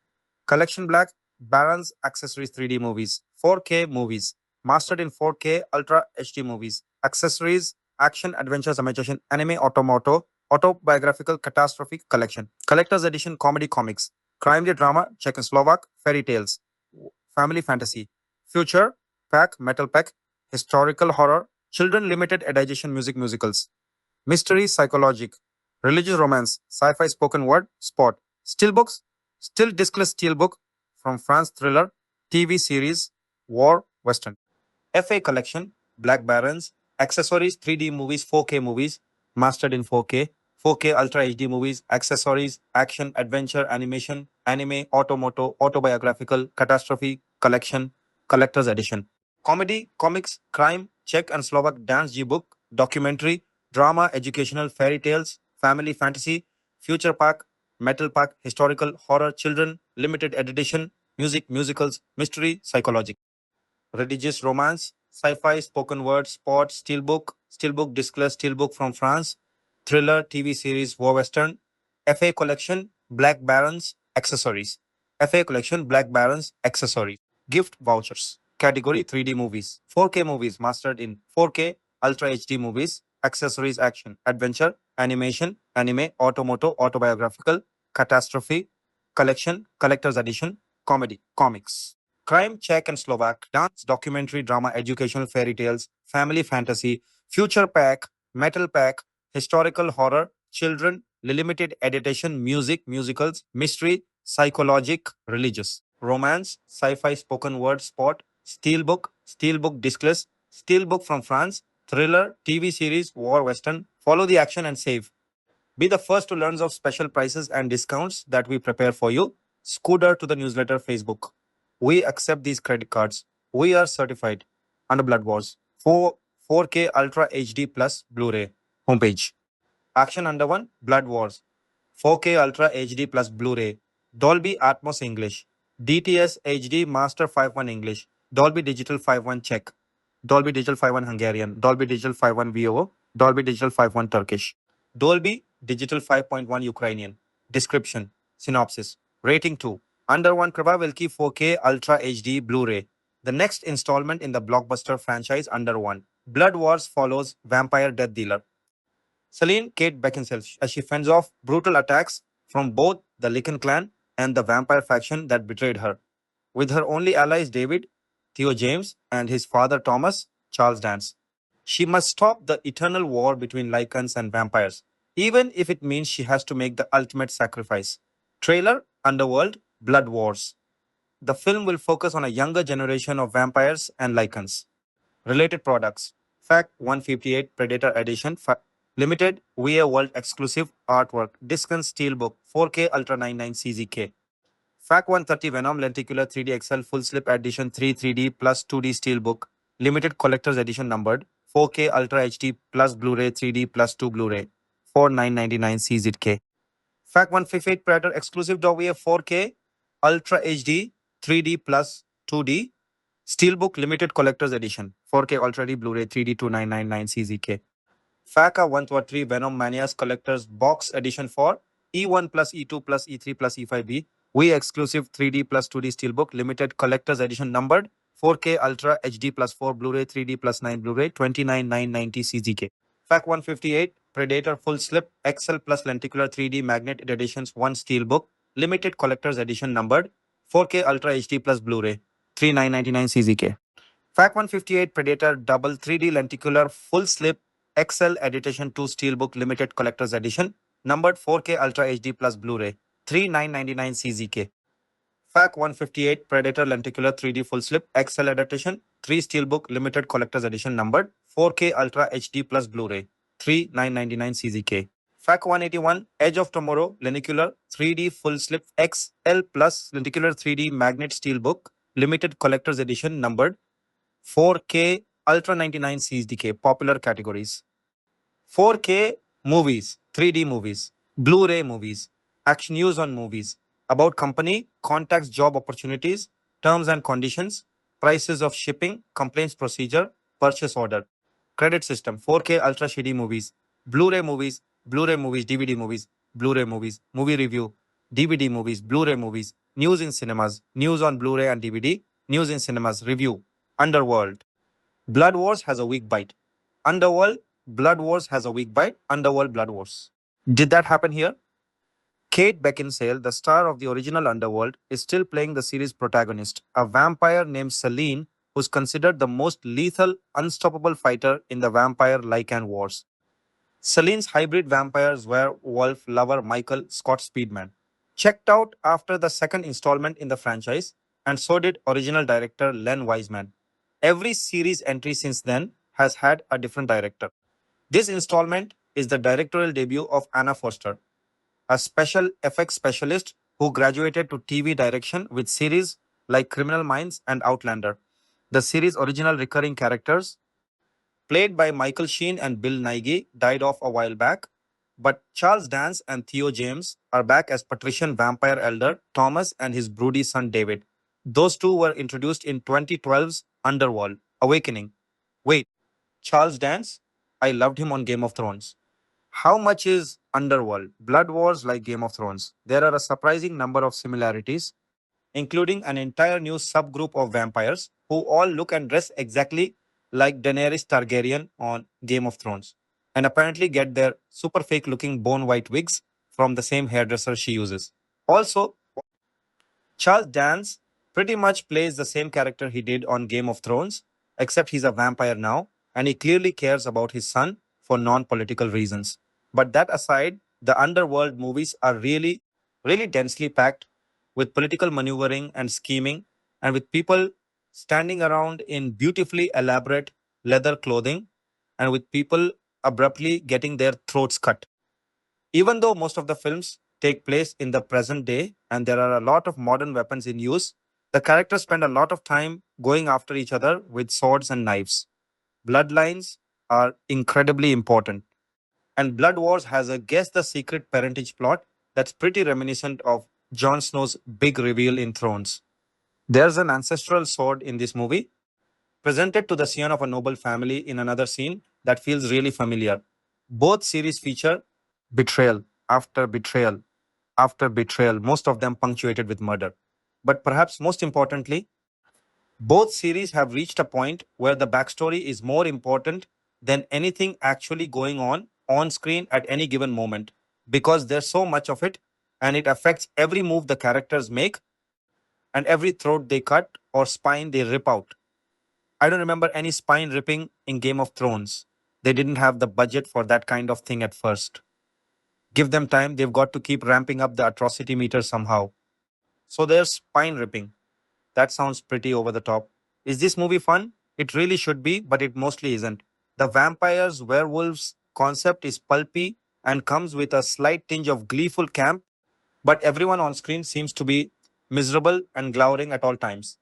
Collection Black, Baron's Accessories 3D movies, 4K movies, mastered in 4K Ultra HD movies, accessories, action, adventures, imagination, anime, automoto, autobiographical catastrophe collection, collector's edition comedy comics, crime drama, Czechoslovak, fairy tales, family fantasy, future pack, metal pack, historical horror, children limited edition music musicals, mystery, psychologic, religious romance, sci-fi spoken word, sport, steelbooks, still discless steelbook from France thriller, TV series, war, western. FA collection, Black Barons, accessories, 3D movies, 4K movies, mastered in 4K, 4K Ultra HD movies, accessories, action, adventure, animation, anime, automoto, autobiographical, catastrophe, collection, collector's edition. Comedy, comics, crime, Czech and Slovak dance G-book, documentary, drama, educational, fairy tales, family fantasy, future pack, metal pack, historical, horror, children, limited edition, music, musicals, mystery, psychological religious romance, sci-fi, spoken word, sport, steelbook, discless steelbook from France, thriller, TV series, war western, FA collection, Black Barons, accessories, FA collection, Black Barons, accessories, gift vouchers, category 3D movies, 4K movies mastered in 4K, Ultra HD movies, accessories, action, adventure, animation, anime, automoto, autobiographical, catastrophe, collection, collector's edition, comedy, comics. Crime, Czech and Slovak, dance, documentary, drama, educational, fairy tales, family fantasy, future pack, metal pack, historical horror, children, limited edition, music, musicals, mystery, psychologic, religious, romance, sci-fi, spoken word, sport, steelbook, discless, steelbook from France, thriller, TV series, war, western, follow the action and save. Be the first to learn of special prices and discounts that we prepare for you. Scooter to the newsletter Facebook. We accept these credit cards. We are certified under Blood Wars. 4K Ultra HD Plus Blu-ray homepage. Action under one Blood Wars. 4K Ultra HD Plus Blu-ray. Dolby Atmos English. DTS HD Master 5.1 English. Dolby Digital 5.1 Czech. Dolby Digital 5.1 Hungarian. Dolby Digital 5.1 VO. Dolby Digital 5.1 Turkish. Dolby Digital 5.1 Ukrainian. Description. Synopsis. Rating 2. Under One Krvavelki 4K Ultra HD Blu-ray. The next installment in the blockbuster franchise Under One. Blood Wars follows vampire death dealer Selene Kate Beckinsale as she fends off brutal attacks from both the Lycan clan and the vampire faction that betrayed her. With her only allies David, Theo James, and his father Thomas, Charles Dance. She must stop the eternal war between Lycans and vampires, even if it means she has to make the ultimate sacrifice. Trailer Underworld Blood Wars. The film will focus on a younger generation of vampires and Lycans. Related products. Fact 158 Predator Edition Limited VA World exclusive artwork. Discount Steelbook 4K Ultra 99 CZK. Fact 130 Venom Lenticular 3D XL Full Slip Edition 3 3D plus 2D Steelbook. Limited Collector's Edition numbered 4K Ultra HD plus Blu-ray 3D plus 2 Blu-ray 4999 CZK. Fact 158 Predator exclusive VA 4K Ultra HD 3D plus 2D Steelbook Limited Collector's Edition 4K Ultra HD Blu-ray 3D 2999 CZK. FACA 123 Venom Mania's Collector's Box Edition for E1 plus E2 plus E3 plus E5B. We exclusive 3D plus 2D Steelbook Limited Collector's Edition numbered 4K Ultra HD plus 4 Blu-ray 3D plus 9 Blu-ray 29990 CZK. FAC 158 Predator Full Slip XL plus Lenticular 3D Magnet Editions 1 Steelbook Limited Collector's Edition numbered 4K Ultra HD plus Blu-ray 3999 CZK. FAC 158 Predator Double 3D Lenticular Full Slip XL Edition 2 Steelbook Limited Collector's Edition numbered 4K Ultra HD plus Blu-ray 3999 CZK. FAC 158 Predator Lenticular 3D Full Slip XL Edition 3 Steelbook Limited Collector's Edition numbered 4K Ultra HD plus Blu-ray 3999 CZK. FAC 181 Edge of Tomorrow Lenticular 3D Full Slip XL plus Lenticular 3D Magnet Steelbook Limited Collector's Edition numbered 4K Ultra 99 CZK. Popular categories. 4K movies, 3D movies, Blu-ray movies, action news on movies, about company, contacts, job opportunities, terms and conditions, prices of shipping, complaints procedure, purchase order, credit system, 4K Ultra HD movies, Blu-ray movies, DVD movies, Blu-ray movies, movie review, DVD movies, Blu-ray movies, news in cinemas, news on Blu-ray and DVD, news in cinemas, review. Underworld. Blood Wars has a weak bite. Underworld, Blood Wars has a weak bite. Underworld, Blood Wars. Did that happen here? Kate Beckinsale, the star of the original Underworld, is still playing the series protagonist, a vampire named Selene, who's considered the most lethal, unstoppable fighter in the vampire Lycan wars. Selene's hybrid vampires werewolf lover Michael Scott Speedman checked out after the second installment in the franchise, and so did original director Len Wiseman. Every series entry since then has had a different director. This installment is the directorial debut of Anna Foster, a special effects specialist who graduated to TV direction with series like Criminal Minds and Outlander. The series' original recurring characters, played by Michael Sheen and Bill Nighy, died off a while back, but Charles Dance and Theo James are back as patrician vampire elder Thomas and his broody son David. Those two were introduced in 2012's Underworld Awakening. Wait, Charles Dance? I loved him on Game of Thrones. How much is Underworld, Blood Wars like Game of Thrones? There are a surprising number of similarities, including an entire new subgroup of vampires who all look and dress exactly like Daenerys Targaryen on Game of Thrones, and apparently get their super fake looking bone white wigs from the same hairdresser she uses. Also, Charles Dance pretty much plays the same character he did on Game of Thrones, except he's a vampire now, and he clearly cares about his son for non political reasons. But that aside, the Underworld movies are really densely packed with political maneuvering and scheming, and with people standing around in beautifully elaborate leather clothing, and with people abruptly getting their throats cut. Even though most of the films take place in the present day and there are a lot of modern weapons in use, the characters spend a lot of time going after each other with swords and knives. Bloodlines are incredibly important, and Blood Wars has a guess the secret parentage plot that's pretty reminiscent of Jon Snow's big reveal in Thrones. There's an ancestral sword in this movie, presented to the scion of a noble family in another scene that feels really familiar. Both series feature betrayal after betrayal after betrayal, most of them punctuated with murder. But perhaps most importantly, both series have reached a point where the backstory is more important than anything actually going on screen at any given moment, because there's so much of it and it affects every move the characters make and every throat they cut or spine they rip out. I don't remember any spine ripping in Game of Thrones. They didn't have the budget for that kind of thing at first. Give them time, they've got to keep ramping up the atrocity meter somehow. So there's spine ripping. That sounds pretty over the top. Is this movie fun? It really should be, but it mostly isn't. The vampires, werewolves concept is pulpy and comes with a slight tinge of gleeful camp, but everyone on screen seems to be miserable and glowering at all times.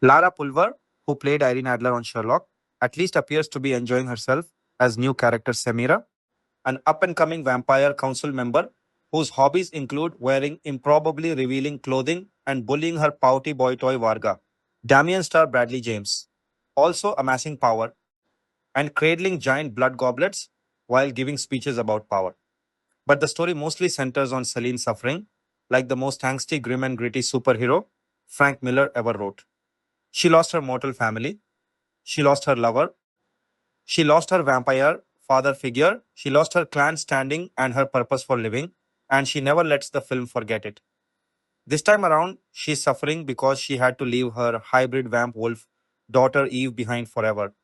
Lara Pulver, who played Irene Adler on Sherlock, at least appears to be enjoying herself as new character Semira, an up and coming vampire council member whose hobbies include wearing improbably revealing clothing and bullying her pouty boy toy Varga. Damien star Bradley James, also amassing power and cradling giant blood goblets while giving speeches about power. But the story mostly centers on Selene suffering, like the most angsty, grim, and gritty superhero Frank Miller ever wrote. She lost her mortal family, she lost her lover, she lost her vampire father figure, she lost her clan standing and her purpose for living, and she never lets the film forget it. This time around, she's suffering because she had to leave her hybrid vamp wolf daughter Eve behind forever.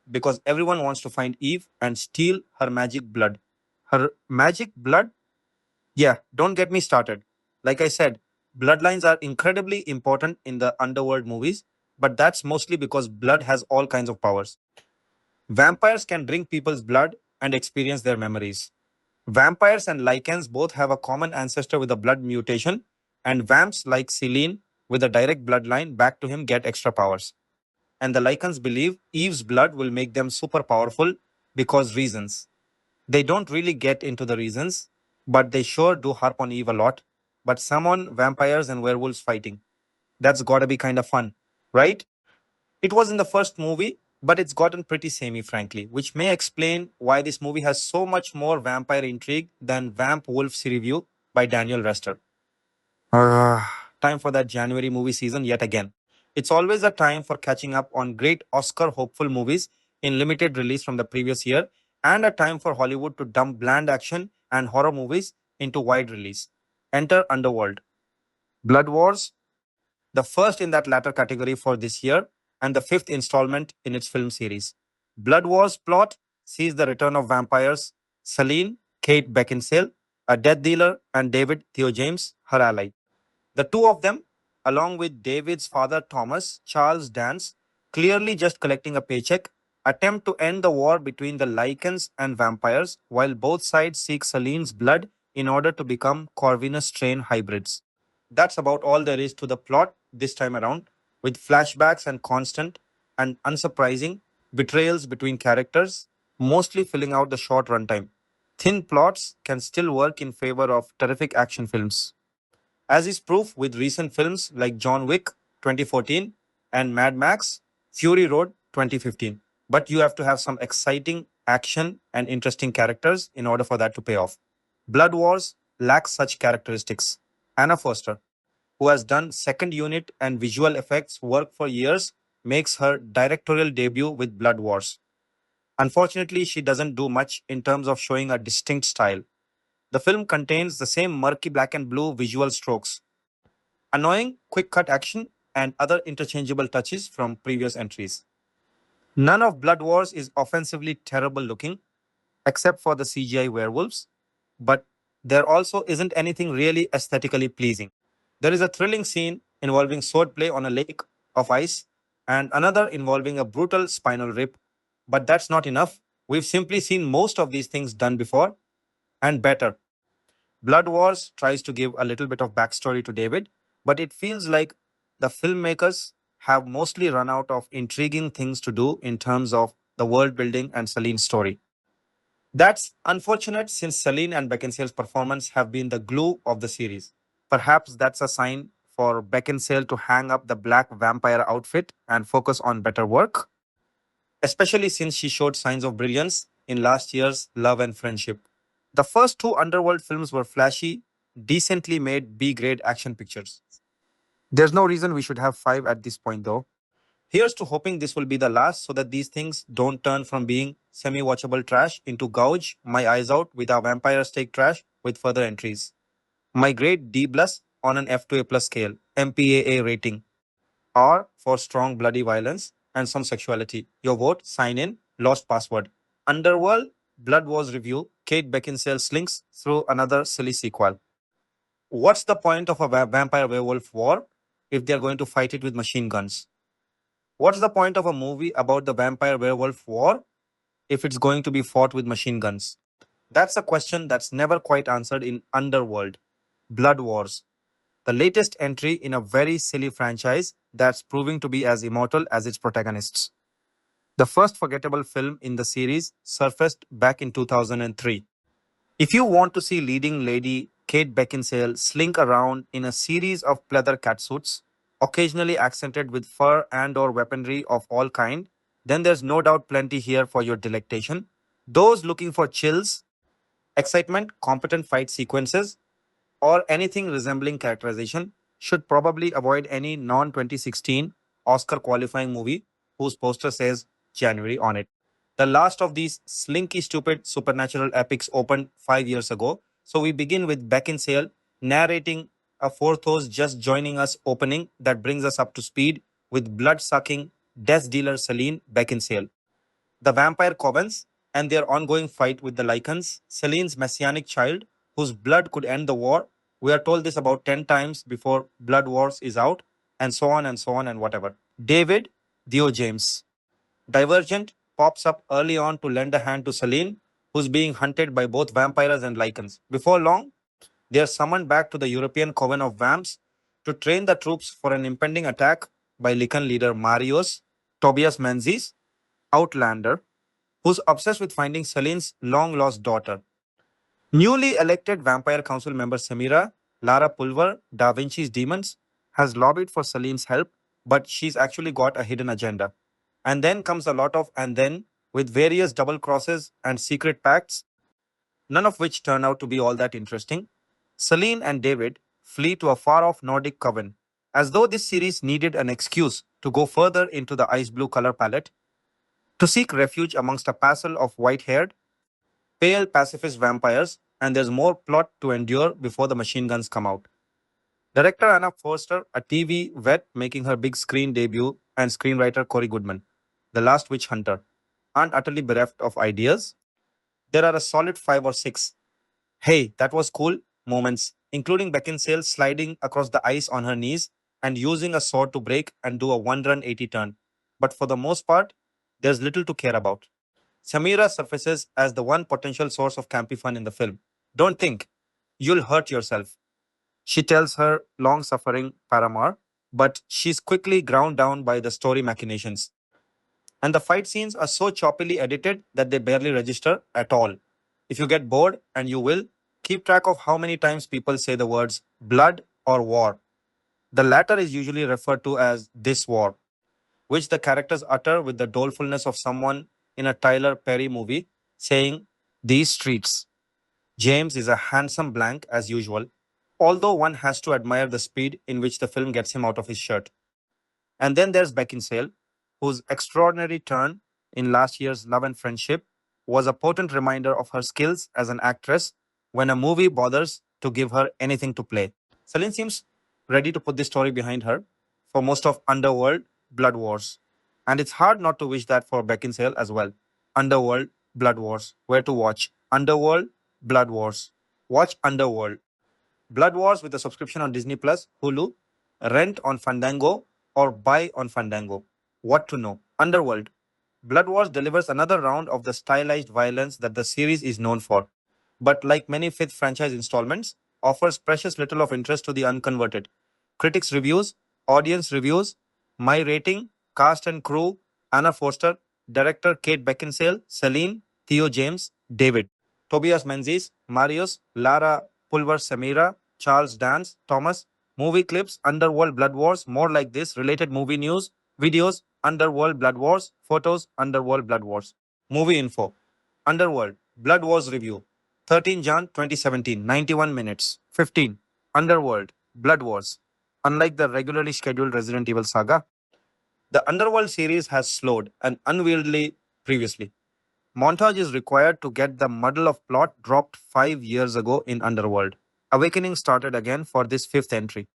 Because everyone wants to find Eve and steal her magic blood. Her magic blood? Yeah, don't get me started. Like I said, bloodlines are incredibly important in the underworld movies, but that's mostly because blood has all kinds of powers. Vampires can drink people's blood and experience their memories. Vampires and Lycans both have a common ancestor with a blood mutation, and vamps like Selene with a direct bloodline back to him get extra powers. And the Lycans believe Eve's blood will make them super powerful because reasons. They don't really get into the reasons, but they sure do harp on Eve a lot. But summon vampires and werewolves fighting. That's gotta be kind of fun, right? It was in the first movie, but it's gotten pretty samey, frankly, which may explain why this movie has so much more vampire intrigue than Vamp Wolf's review by Daniel Rester. Uh, Time for that January movie season yet again. It's always a time for catching up on great Oscar hopeful movies in limited release from the previous year, and a time for Hollywood to dump bland action and horror movies into wide release. Enter Underworld, Blood Wars, the first in that latter category for this year, and the fifth installment in its film series. Blood Wars plot sees the return of vampires Selene, Kate Beckinsale, a death dealer, and David Theo James, her ally. The two of them, along with David's father Thomas, Charles Dance, clearly just collecting a paycheck, attempt to end the war between the Lycans and vampires while both sides seek Selene's blood in order to become Corvinus strain hybrids. That's about all there is to the plot this time around, with flashbacks and constant and unsurprising betrayals between characters, mostly filling out the short runtime. Thin plots can still work in favor of terrific action films, as is proof with recent films like John Wick 2014 and Mad Max Fury Road 2015. But you have to have some exciting action and interesting characters in order for that to pay off. Blood Wars lacks such characteristics. Anna Foster, who has done second unit and visual effects work for years, makes her directorial debut with Blood Wars. Unfortunately, she doesn't do much in terms of showing a distinct style. The film contains the same murky black and blue visual strokes, annoying quick cut action, and other interchangeable touches from previous entries. None of Blood Wars is offensively terrible looking, except for the CGI werewolves, but there also isn't anything really aesthetically pleasing. There is a thrilling scene involving swordplay on a lake of ice, and another involving a brutal spinal rip, but that's not enough. We've simply seen most of these things done before and better. Blood Wars tries to give a little bit of backstory to David, but it feels like the filmmakers have mostly run out of intriguing things to do in terms of the world building and Celine's story. That's unfortunate since Celine and Beckinsale's performance have been the glue of the series. Perhaps that's a sign for Beckinsale to hang up the black vampire outfit and focus on better work, especially since she showed signs of brilliance in last year's Love and Friendship. The first two Underworld films were flashy, decently made B grade action pictures. There's no reason we should have five at this point, though. Here's to hoping this will be the last so that these things don't turn from being semi watchable trash into gouge my eyes out with our vampire steak trash with further entries. My grade D plus on an F to A plus scale, MPAA rating. R for strong bloody violence and some sexuality. Your vote, sign in, lost password. Underworld, Blood Wars review, Kate Beckinsale slinks through another silly sequel. What's the point of a vampire werewolf war if they're going to fight it with machine guns? What's the point of a movie about the vampire werewolf war if it's going to be fought with machine guns? That's a question that's never quite answered in Underworld, Blood Wars, the latest entry in a very silly franchise that's proving to be as immortal as its protagonists. The first forgettable film in the series surfaced back in 2003. If you want to see leading lady Kate Beckinsale slink around in a series of pleather catsuits, occasionally accented with fur and or weaponry of all kind, then there's no doubt plenty here for your delectation. Those looking for chills, excitement, competent fight sequences, or anything resembling characterization should probably avoid any non 2016 Oscar qualifying movie whose poster says January on it. The last of these slinky, stupid supernatural epics opened 5 years ago. So we begin with Beckinsale narrating a fourth host just joining us opening that brings us up to speed with blood sucking death dealer Selene Beckinsale, the vampire covens, and their ongoing fight with the Lycans, Celine's messianic child, whose blood could end the war. We are told this about 10 times before Blood Wars is out, and so on and so on and whatever. David, Theo James. Divergent pops up early on to lend a hand to Selene, who's being hunted by both vampires and Lycans. Before long, they are summoned back to the European Coven of Vamps to train the troops for an impending attack by Lycan leader Marius, Tobias Menzies, Outlander, who's obsessed with finding Celine's long lost daughter. Newly elected Vampire Council member Samira, Lara Pulver, Da Vinci's Demons, has lobbied for Celine's help, but she's actually got a hidden agenda. And then comes a lot of and then with various double crosses and secret pacts, none of which turn out to be all that interesting. Celine and David flee to a far-off Nordic coven. As though this series needed an excuse to go further into the ice blue color palette, to seek refuge amongst a passel of white-haired, pale pacifist vampires, and there's more plot to endure before the machine guns come out. Director Anna Foster, a TV vet making her big screen debut, and screenwriter Corey Goodman, The Last Witch Hunter, aren't utterly bereft of ideas. There are a solid five or six "Hey, that was cool" moments, including Beckinsale sliding across the ice on her knees and using a sword to break and do a one-run 80 turn. But for the most part, there's little to care about. Samira surfaces as the one potential source of campy fun in the film. "Don't think. You'll hurt yourself," she tells her long suffering paramour, but she's quickly ground down by the story machinations. And the fight scenes are so choppily edited that they barely register at all. If you get bored, and you will, keep track of how many times people say the words blood or war. The latter is usually referred to as "this war," which the characters utter with the dolefulness of someone in a Tyler Perry movie saying, "These streets." James is a handsome blank as usual, although one has to admire the speed in which the film gets him out of his shirt. And then there's Beckinsale, whose extraordinary turn in last year's Love and Friendship was a potent reminder of her skills as an actress when a movie bothers to give her anything to play. Selene seems ready to put this story behind her for most of Underworld Blood Wars. And it's hard not to wish that for Beckinsale as well. Underworld Blood Wars. Where to watch? Underworld Blood Wars. Watch Underworld. Blood Wars with a subscription on Disney Plus, Hulu, rent on Fandango, or buy on Fandango. What to know? Underworld. Blood Wars delivers another round of the stylized violence that the series is known for, but like many fifth franchise installments, offers precious little of interest to the unconverted. Critics' reviews, audience reviews, my rating, cast and crew, Anna Foster, director Kate Beckinsale, Selene, Theo James, David, Tobias Menzies, Marius, Lara Pulver Samira, Charles Dance, Thomas, movie clips, Underworld Blood Wars, more like this, related movie news, videos, Underworld Blood Wars, photos, Underworld Blood Wars. Movie info. Underworld Blood Wars review. 13 Jan 2017, 91 minutes. 15. Underworld Blood Wars. Unlike the regularly scheduled Resident Evil saga, the Underworld series has slowed and unwieldy previously. Montage is required to get the muddle of plot dropped 5 years ago in Underworld. Awakening started again for this fifth entry.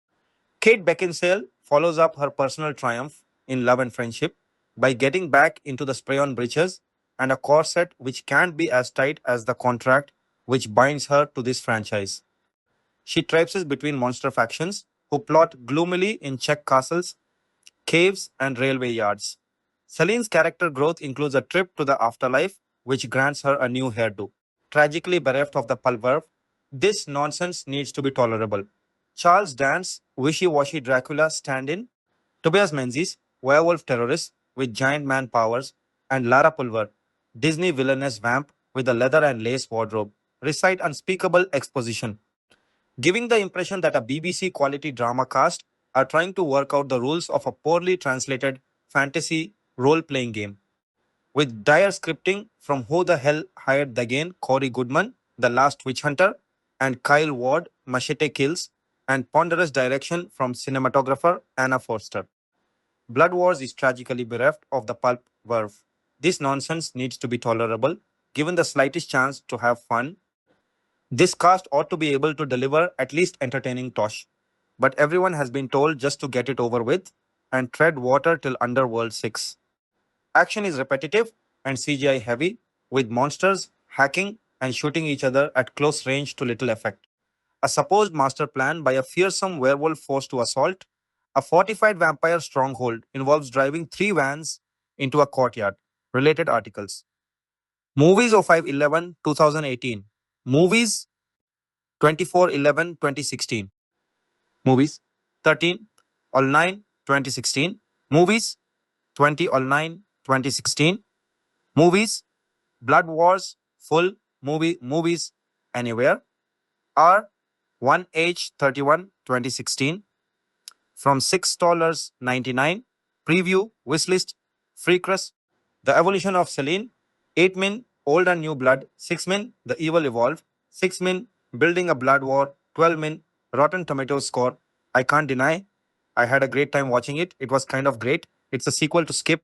Kate Beckinsale follows up her personal triumph in Love and Friendship by getting back into the spray on breeches and a corset which can't be as tight as the contract which binds her to this franchise. She traipses between monster factions who plot gloomily in Czech castles, caves, and railway yards. Celine's character growth includes a trip to the afterlife, which grants her a new hairdo. Tragically bereft of the pulver, this nonsense needs to be tolerable. Charles Dance, wishy-washy Dracula stand-in, Tobias Menzies, werewolf terrorist with giant man powers, and Lara Pulver, Disney villainess vamp with a leather and lace wardrobe, recite unspeakable exposition, giving the impression that a BBC quality drama cast are trying to work out the rules of a poorly translated fantasy role playing game. With dire scripting from Who the Hell Hired the Game, Corey Goodman, The Last Witch Hunter, and Kyle Ward, Machete Kills, and ponderous direction from cinematographer Anna Foster. Blood Wars is tragically bereft of the pulp verve. This nonsense needs to be tolerable, given the slightest chance to have fun. This cast ought to be able to deliver at least entertaining tosh. But everyone has been told just to get it over with and tread water till Underworld 6. Action is repetitive and CGI heavy, with monsters hacking and shooting each other at close range to little effect. A supposed master plan by a fearsome werewolf forced to assault a fortified vampire stronghold involves driving three vans into a courtyard. Related articles. Movies 05/11 2018. Movies 24/11 2016. Movies 13/09 2016. Movies 20/09 2016. Movies Blood Wars full movies anywhere are 1H31 2016 from $6.99. Preview wishlist free crust. The evolution of Selene. 8 min old and new blood. 6 min the evil evolve. 6 min building a blood war. 12 min Rotten Tomatoes score, I can't deny. I had a great time watching it. It was kind of great. It's a sequel to Skip.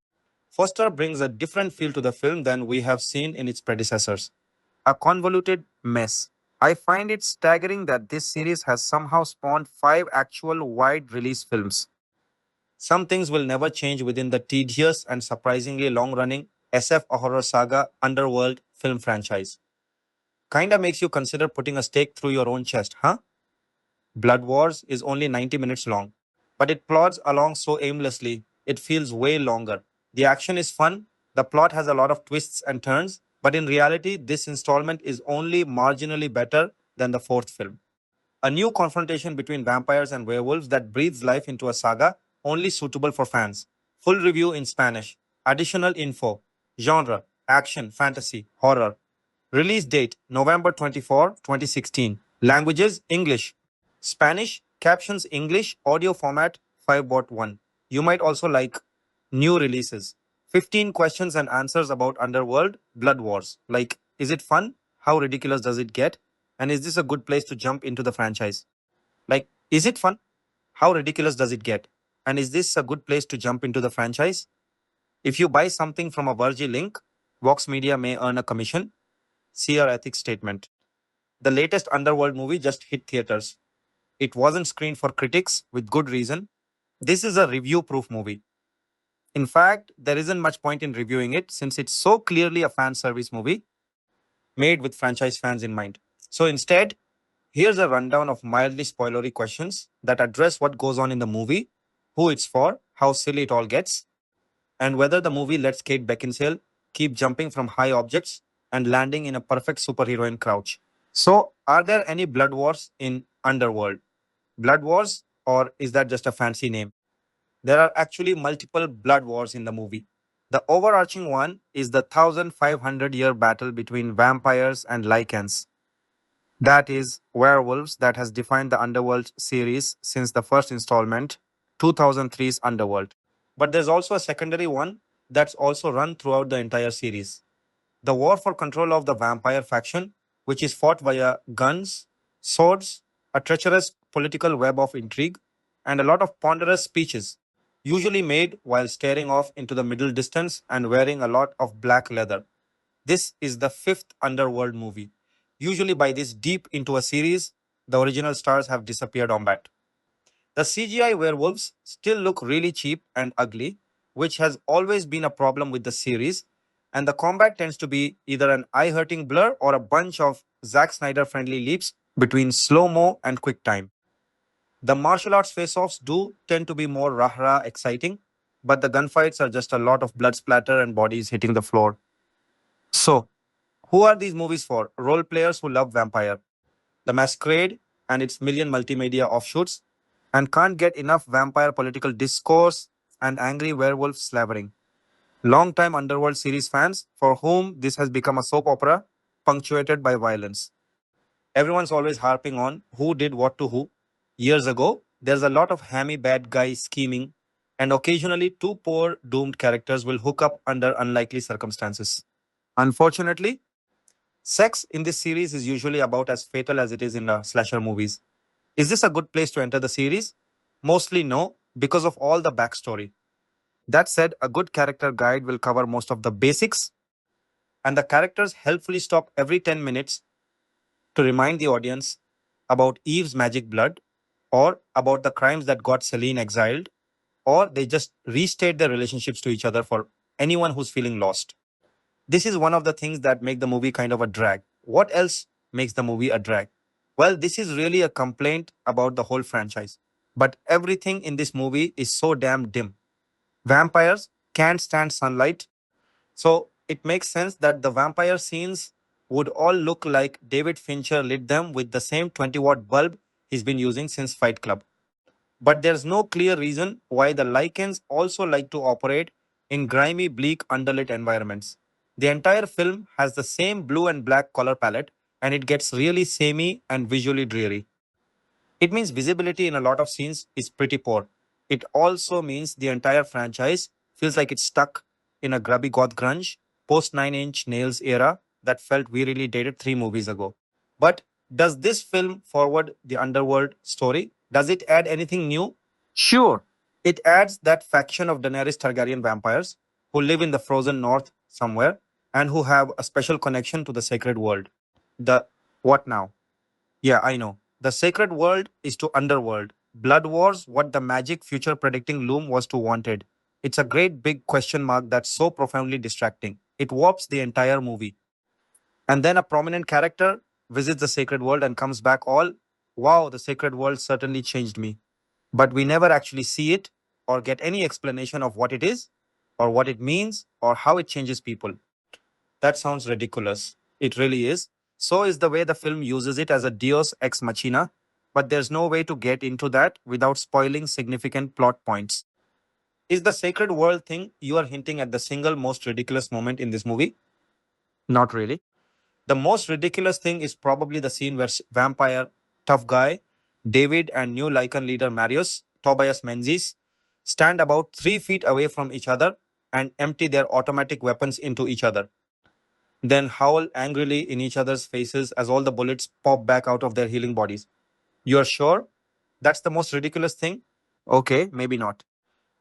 Foster brings a different feel to the film than we have seen in its predecessors. A convoluted mess. I find it staggering that this series has somehow spawned five actual wide release films. Some things will never change within the tedious and surprisingly long running SF horror saga Underworld film franchise. Kinda makes you consider putting a stake through your own chest, huh? Blood Wars is only 90 minutes long, but it plods along so aimlessly, it feels way longer. The action is fun, the plot has a lot of twists and turns, but in reality, this installment is only marginally better than the fourth film. A new confrontation between vampires and werewolves that breathes life into a saga only suitable for fans. Full review in Spanish. Additional info. Genre: action, fantasy, horror. Release date: November 24, 2016. Languages: English. Spanish, captions English, audio format 5.1. You might also like new releases. 15 questions and answers about Underworld Blood Wars. Like, is it fun? How ridiculous does it get? And is this a good place to jump into the franchise? Like, is it fun? How ridiculous does it get? And is this a good place to jump into the franchise? If you buy something from a Virgin link, Vox Media may earn a commission. See our ethics statement. The latest Underworld movie just hit theaters. It wasn't screened for critics with good reason. This is a review proof movie. In fact, there isn't much point in reviewing it since it's so clearly a fan service movie made with franchise fans in mind. So instead, here's a rundown of mildly spoilery questions that address what goes on in the movie, who it's for, how silly it all gets, and whether the movie lets Kate Beckinsale keep jumping from high objects and landing in a perfect superheroine crouch. So, are there any blood wars in Underworld? Blood wars, or is that just a fancy name? There are actually multiple blood wars in the movie. The overarching one is the 1500-year battle between vampires and Lycans. That is, werewolves that has defined the Underworld series since the first installment, 2003's Underworld. But there's also a secondary one that's also run throughout the entire series. The war for control of the vampire faction, which is fought via guns, swords, a treacherous political web of intrigue, and a lot of ponderous speeches, usually made while staring off into the middle distance and wearing a lot of black leather. This is the fifth Underworld movie. Usually, by this deep into a series, the original stars have disappeared on bat. The CGI werewolves still look really cheap and ugly, which has always been a problem with the series, and the combat tends to be either an eye hurting blur or a bunch of Zack Snyder friendly leaps between slow mo and quick time. The martial arts face offs do tend to be more rah rah exciting, but the gunfights are just a lot of blood splatter and bodies hitting the floor. So, who are these movies for? Role players who love Vampire, The Masquerade, and its million multimedia offshoots, and can't get enough vampire political discourse and angry werewolf slavering. Long-time Underworld series fans for whom this has become a soap opera punctuated by violence. Everyone's always harping on who did what to who. Years ago, there's a lot of hammy bad guy scheming, and occasionally two poor doomed characters will hook up under unlikely circumstances. Unfortunately, sex in this series is usually about as fatal as it is in the slasher movies. Is this a good place to enter the series? Mostly no, because of all the backstory. That said, a good character guide will cover most of the basics, and the characters helpfully stop every 10 minutes to remind the audience about Eve's magic blood, or about the crimes that got Selene exiled, or they just restate their relationships to each other for anyone who's feeling lost. This is one of the things that make the movie kind of a drag. What else makes the movie a drag? Well, this is really a complaint about the whole franchise. But everything in this movie is so damn dim. Vampires can't stand sunlight, so it makes sense that the vampire scenes would all look like David Fincher lit them with the same 20-watt bulb he's been using since Fight Club. But there's no clear reason why the lichens also like to operate in grimy, bleak, underlit environments. The entire film has the same blue and black color palette, and it gets really samey and visually dreary. It means visibility in a lot of scenes is pretty poor. It also means the entire franchise feels like it's stuck in a grubby goth grunge, post 9-inch nails era that felt wearily dated three movies ago. But Does this film forward the Underworld story? Does it add anything new? Sure. It adds that faction of Daenerys Targaryen vampires who live in the frozen north somewhere and who have a special connection to the sacred world. The what now? Yeah, I know. The sacred world is to Underworld. Blood Wars, what the magic future predicting loom was to wanted. It's a great big question mark that's so profoundly distracting. It warps the entire movie. And then a prominent character visits the sacred world and comes back all, wow, the sacred world certainly changed me. But we never actually see it or get any explanation of what it is or what it means or how it changes people. That sounds ridiculous. It really is. So is the way the film uses it as a deus ex machina, but there's no way to get into that without spoiling significant plot points. Is the sacred world thing you are hinting at the single most ridiculous moment in this movie? Not really. The most ridiculous thing is probably the scene where vampire tough guy David and new Lycan leader Marius, Tobias Menzies, stand about 3 feet away from each other and empty their automatic weapons into each other, then howl angrily in each other's faces as all the bullets pop back out of their healing bodies. You're sure that's the most ridiculous thing? Okay, maybe not.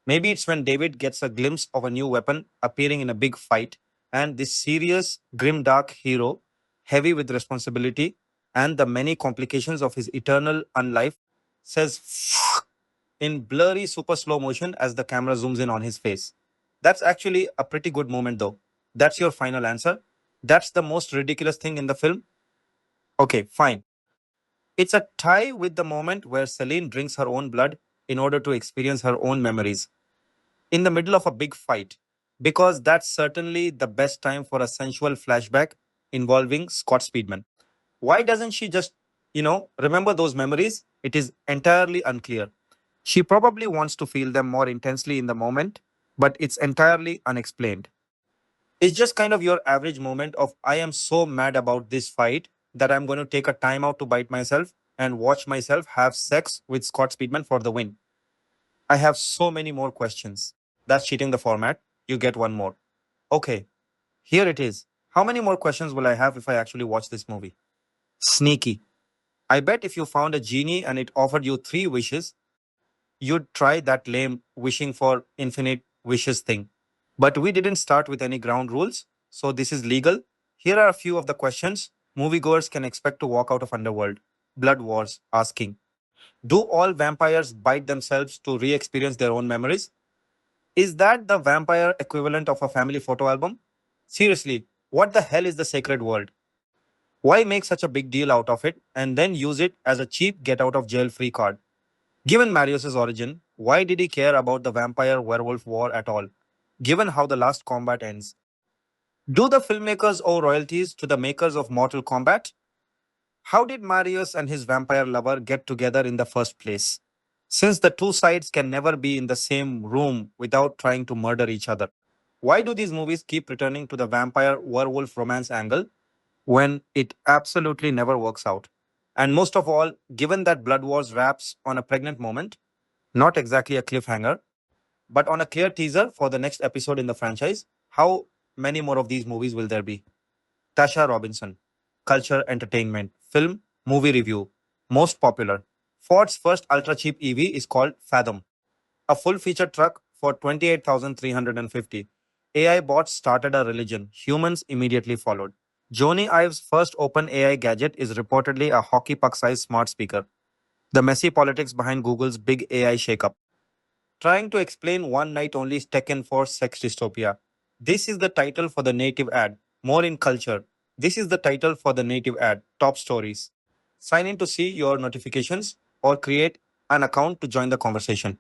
Maybe it's when David gets a glimpse of a new weapon appearing in a big fight, and this serious, grim, dark hero, heavy with responsibility and the many complications of his eternal unlife, says in blurry, super slow motion as the camera zooms in on his face. That's actually a pretty good moment, though. That's your final answer? That's the most ridiculous thing in the film? Okay, fine. It's a tie with the moment where Selene drinks her own blood in order to experience her own memories in the middle of a big fight, because that's certainly the best time for a sensual flashback involving Scott Speedman. Why doesn't she just, remember those memories? It is entirely unclear. She probably wants to feel them more intensely in the moment, but it's entirely unexplained. It's just kind of your average moment of, I am so mad about this fight that I'm going to take a time out to bite myself and watch myself have sex with Scott Speedman for the win. I have so many more questions. That's cheating the format. You get one more. Okay, here it is. How many more questions will I have if I actually watch this movie? Sneaky. I bet if you found a genie and it offered you 3 wishes, you'd try that lame wishing for infinite wishes thing. But we didn't start with any ground rules, so this is legal. Here are a few of the questions moviegoers can expect to walk out of Underworld. Blood Wars asking, do all vampires bite themselves to re experience their own memories? Is that the vampire equivalent of a family photo album? Seriously, what the hell is the sacred world? Why make such a big deal out of it and then use it as a cheap get out of jail free card? Given Marius's origin, why did he care about the vampire werewolf war at all? Given how the last combat ends, do the filmmakers owe royalties to the makers of Mortal Kombat? How did Marius and his vampire lover get together in the first place? Since the two sides can never be in the same room without trying to murder each other, why do these movies keep returning to the vampire werewolf romance angle when it absolutely never works out? And most of all, given that Blood Wars wraps on a pregnant moment, not exactly a cliffhanger, but on a clear teaser for the next episode in the franchise, how many more of these movies will there be? Tasha Robinson, Culture Entertainment, Film, Movie Review, Most Popular. Ford's first ultra cheap EV is called Fathom, a full feature truck for 28,350. AI bots started a religion, humans immediately followed. Joni Ive's first open AI gadget is reportedly a hockey puck sized smart speaker. The messy politics behind Google's big AI shakeup. Trying to explain one night only Tekken for sex dystopia. This is the title for the native ad. More in culture. This is the title for the native ad. Top stories. Sign in to see your notifications or create an account to join the conversation.